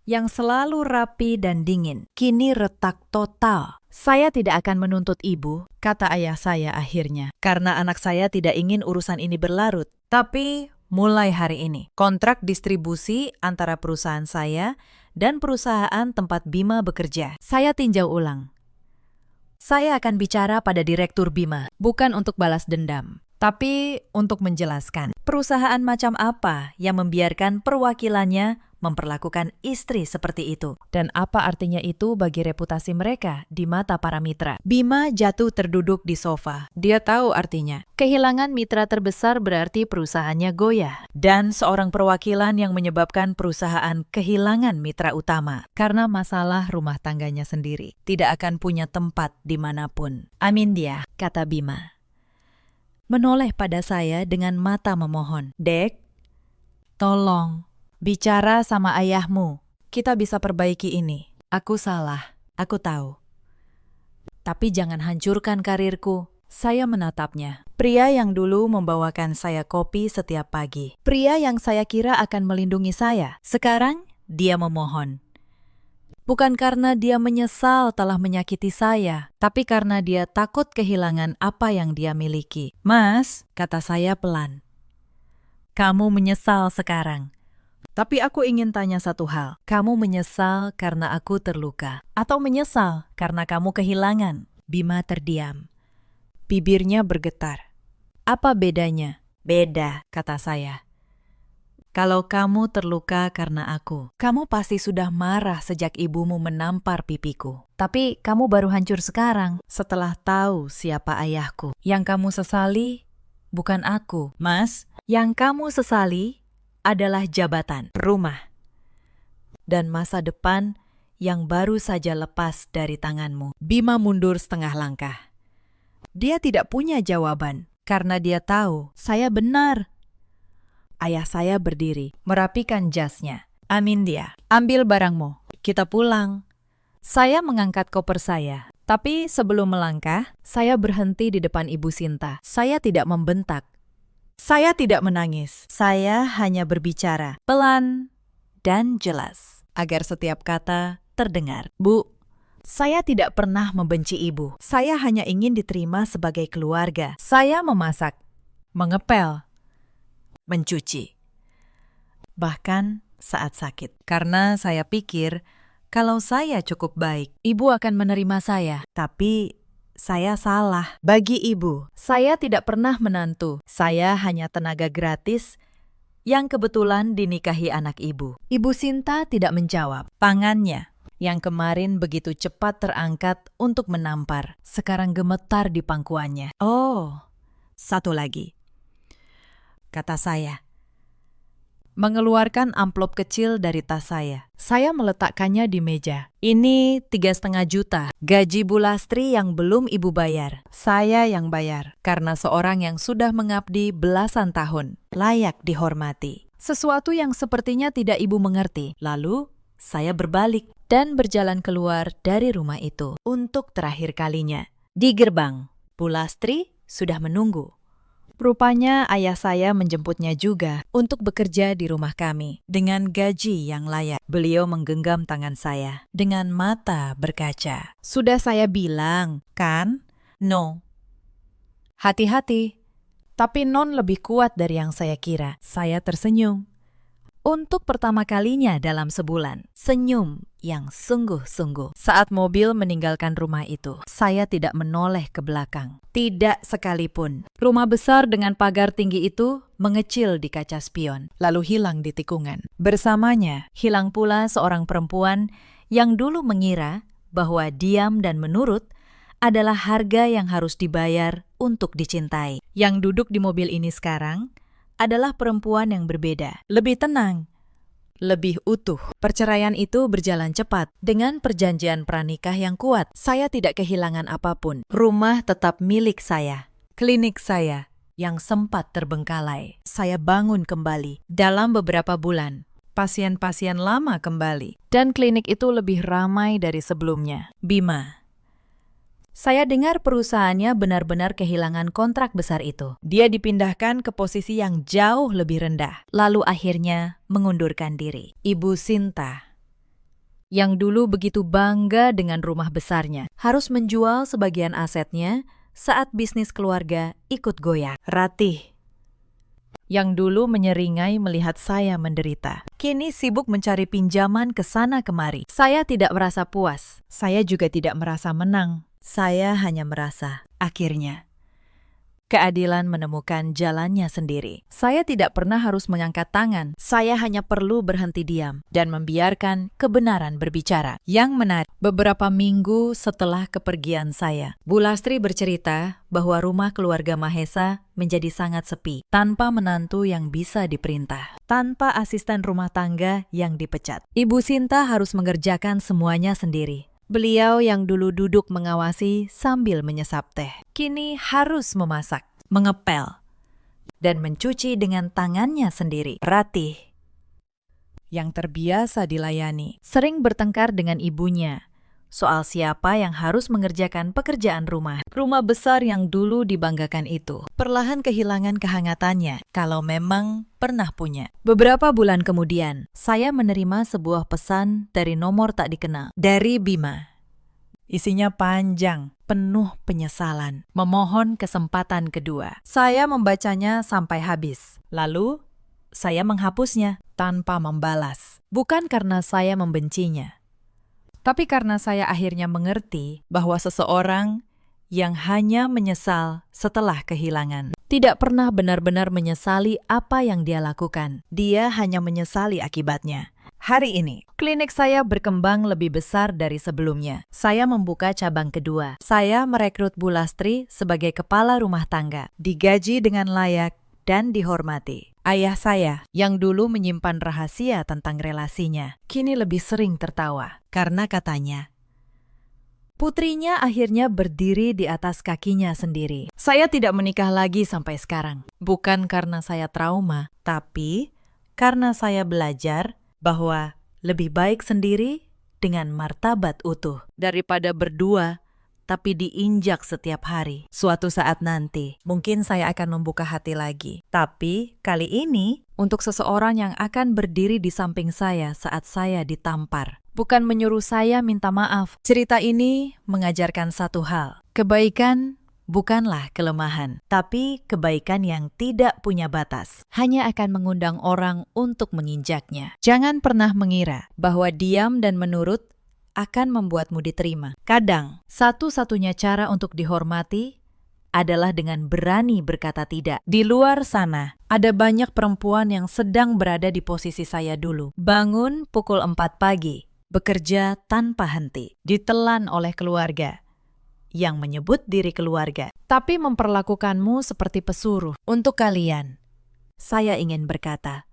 yang selalu rapi dan dingin, kini retak total. Saya tidak akan menuntut ibu, kata ayah saya akhirnya, karena anak saya tidak ingin urusan ini berlarut. Tapi mulai hari ini, kontrak distribusi antara perusahaan saya dan perusahaan tempat Bima bekerja. Saya tinjau ulang. Saya akan bicara pada Direktur Bima, bukan untuk balas dendam, tapi untuk menjelaskan perusahaan macam apa yang membiarkan perwakilannya memperlakukan istri seperti itu. Dan apa artinya itu bagi reputasi mereka di mata para mitra. Bima jatuh terduduk di sofa. Dia tahu artinya. Kehilangan mitra terbesar berarti perusahaannya goyah. Dan seorang perwakilan yang menyebabkan perusahaan kehilangan mitra utama. Karena masalah rumah tangganya sendiri. Tidak akan punya tempat dimanapun. Amin dia, kata Bima. Menoleh pada saya dengan mata memohon. Dek, tolong, bicara sama ayahmu. Kita bisa perbaiki ini. Aku salah, aku tahu. Tapi jangan hancurkan karirku. Saya menatapnya. Pria yang dulu membawakan saya kopi setiap pagi. Pria yang saya kira akan melindungi saya. Sekarang dia memohon. Bukan karena dia menyesal telah menyakiti saya, tapi karena dia takut kehilangan apa yang dia miliki. Mas, kata saya pelan. Kamu menyesal sekarang. Tapi aku ingin tanya satu hal. Kamu menyesal karena aku terluka? Atau menyesal karena kamu kehilangan? Bima terdiam. Bibirnya bergetar. Apa bedanya? Beda, kata saya. Kalau kamu terluka karena aku, kamu pasti sudah marah sejak ibumu menampar pipiku. Tapi kamu baru hancur sekarang setelah tahu siapa ayahku. Yang kamu sesali bukan aku, Mas. Yang kamu sesali adalah jabatan, rumah, dan masa depan yang baru saja lepas dari tanganmu. Bima mundur setengah langkah. Dia tidak punya jawaban karena dia tahu saya benar. Ayah saya berdiri, merapikan jasnya. Amin dia, ambil barangmu, kita pulang. Saya mengangkat koper saya, tapi sebelum melangkah, saya berhenti di depan Ibu Sinta. Saya tidak membentak. Saya tidak menangis. Saya hanya berbicara, pelan dan jelas, agar setiap kata terdengar. Bu, saya tidak pernah membenci ibu. Saya hanya ingin diterima sebagai keluarga. Saya memasak, mengepel, mencuci. Bahkan saat sakit. Karena saya pikir kalau saya cukup baik, ibu akan menerima saya. Tapi saya salah. Bagi ibu, saya tidak pernah menantu. Saya hanya tenaga gratis yang kebetulan dinikahi anak ibu. Ibu Sinta tidak menjawab. Tangannya yang kemarin begitu cepat terangkat untuk menampar, sekarang gemetar di pangkuannya. Oh, satu lagi, kata saya. Mengeluarkan amplop kecil dari tas saya. Saya meletakkannya di meja. Ini 3,5 juta. Gaji Bu Lastri yang belum ibu bayar. Saya yang bayar. Karena seorang yang sudah mengabdi belasan tahun. Layak dihormati. Sesuatu yang sepertinya tidak ibu mengerti. Lalu, saya berbalik dan berjalan keluar dari rumah itu. Untuk terakhir kalinya. Di gerbang, Bu Lastri sudah menunggu. Rupanya ayah saya menjemputnya juga untuk bekerja di rumah kami dengan gaji yang layak. Beliau menggenggam tangan saya dengan mata berkaca. Sudah saya bilang, kan? No. Hati-hati. Tapi Non lebih kuat dari yang saya kira. Saya tersenyum. Untuk pertama kalinya dalam sebulan, senyum yang sungguh-sungguh. Saat mobil meninggalkan rumah itu, saya tidak menoleh ke belakang. Tidak sekalipun. Rumah besar dengan pagar tinggi itu mengecil di kaca spion, lalu hilang di tikungan. Bersamanya, hilang pula seorang perempuan yang dulu mengira bahwa diam dan menurut adalah harga yang harus dibayar untuk dicintai. Yang duduk di mobil ini sekarang adalah perempuan yang berbeda, lebih tenang, lebih utuh. Perceraian itu berjalan cepat. Dengan perjanjian pranikah yang kuat, saya tidak kehilangan apapun. Rumah tetap milik saya. Klinik saya yang sempat terbengkalai, saya bangun kembali. Dalam beberapa bulan, pasien-pasien lama kembali. Dan klinik itu lebih ramai dari sebelumnya. Bima. Saya dengar perusahaannya benar-benar kehilangan kontrak besar itu. Dia dipindahkan ke posisi yang jauh lebih rendah. Lalu akhirnya mengundurkan diri. Ibu Sinta, yang dulu begitu bangga dengan rumah besarnya, harus menjual sebagian asetnya saat bisnis keluarga ikut goyah. Ratih, yang dulu menyeringai melihat saya menderita, kini sibuk mencari pinjaman ke sana kemari. Saya tidak merasa puas. Saya juga tidak merasa menang. Saya hanya merasa, akhirnya, keadilan menemukan jalannya sendiri. Saya tidak pernah harus mengangkat tangan. Saya hanya perlu berhenti diam dan membiarkan kebenaran berbicara. Yang menarik, beberapa minggu setelah kepergian saya, Bu Lastri bercerita bahwa rumah keluarga Mahesa menjadi sangat sepi, tanpa menantu yang bisa diperintah, tanpa asisten rumah tangga yang dipecat. Ibu Sinta harus mengerjakan semuanya sendiri. Beliau yang dulu duduk mengawasi sambil menyesap teh, kini harus memasak, mengepel, dan mencuci dengan tangannya sendiri. Ratih, yang terbiasa dilayani, sering bertengkar dengan ibunya soal siapa yang harus mengerjakan pekerjaan rumah. Rumah besar yang dulu dibanggakan itu perlahan kehilangan kehangatannya kalau memang pernah punya. Beberapa bulan kemudian, saya menerima sebuah pesan dari nomor tak dikenal, dari Bima. Isinya panjang, penuh penyesalan, memohon kesempatan kedua. Saya membacanya sampai habis. Lalu, saya menghapusnya tanpa membalas. Bukan karena saya membencinya, tapi karena saya akhirnya mengerti bahwa seseorang yang hanya menyesal setelah kehilangan tidak pernah benar-benar menyesali apa yang dia lakukan. Dia hanya menyesali akibatnya. Hari ini, klinik saya berkembang lebih besar dari sebelumnya. Saya membuka cabang kedua. Saya merekrut Bu Lastri sebagai kepala rumah tangga, digaji dengan layak dan dihormati. Ayah saya, yang dulu menyimpan rahasia tentang relasinya, kini lebih sering tertawa karena katanya, putrinya akhirnya berdiri di atas kakinya sendiri. Saya tidak menikah lagi sampai sekarang. Bukan karena saya trauma, tapi karena saya belajar bahwa lebih baik sendiri dengan martabat utuh daripada berdua tapi diinjak setiap hari. Suatu saat nanti, mungkin saya akan membuka hati lagi. Tapi kali ini untuk seseorang yang akan berdiri di samping saya saat saya ditampar. Bukan menyuruh saya minta maaf. Cerita ini mengajarkan satu hal. Kebaikan bukanlah kelemahan, tapi kebaikan yang tidak punya batas. Hanya akan mengundang orang untuk menginjaknya. Jangan pernah mengira bahwa diam dan menurut akan membuatmu diterima. Kadang, satu-satunya cara untuk dihormati adalah dengan berani berkata tidak. Di luar sana, ada banyak perempuan yang sedang berada di posisi saya dulu. Bangun pukul 4 pagi, bekerja tanpa henti, ditelan oleh keluarga yang menyebut diri keluarga, tapi memperlakukanmu seperti pesuruh. Untuk kalian, saya ingin berkata,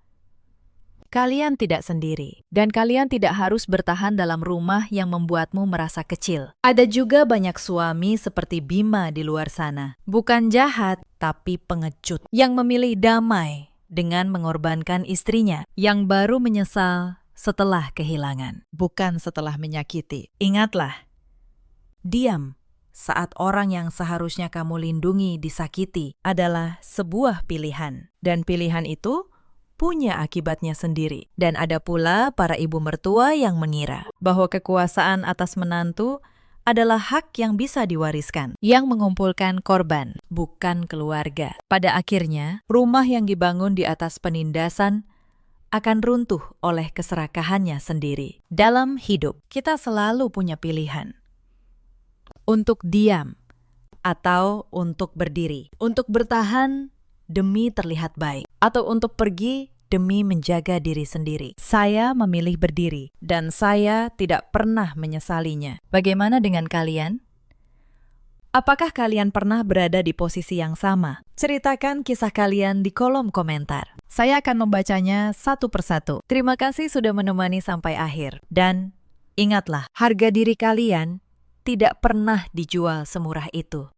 kalian tidak sendiri, dan kalian tidak harus bertahan dalam rumah yang membuatmu merasa kecil. Ada juga banyak suami seperti Bima di luar sana, bukan jahat, tapi pengecut, yang memilih damai dengan mengorbankan istrinya, yang baru menyesal setelah kehilangan, bukan setelah menyakiti. Ingatlah, diam saat orang yang seharusnya kamu lindungi disakiti adalah sebuah pilihan. Dan pilihan itu punya akibatnya sendiri. Dan ada pula para ibu mertua yang mengira bahwa kekuasaan atas menantu adalah hak yang bisa diwariskan, yang mengumpulkan korban, bukan keluarga. Pada akhirnya, rumah yang dibangun di atas penindasan akan runtuh oleh keserakahannya sendiri. Dalam hidup, kita selalu punya pilihan. Untuk diam, atau untuk berdiri. Untuk bertahan demi terlihat baik, atau untuk pergi demi menjaga diri sendiri. Saya memilih berdiri, dan saya tidak pernah menyesalinya. Bagaimana dengan kalian? Apakah kalian pernah berada di posisi yang sama? Ceritakan kisah kalian di kolom komentar. Saya akan membacanya satu persatu. Terima kasih sudah menemani sampai akhir. Dan ingatlah, harga diri kalian tidak pernah dijual semurah itu.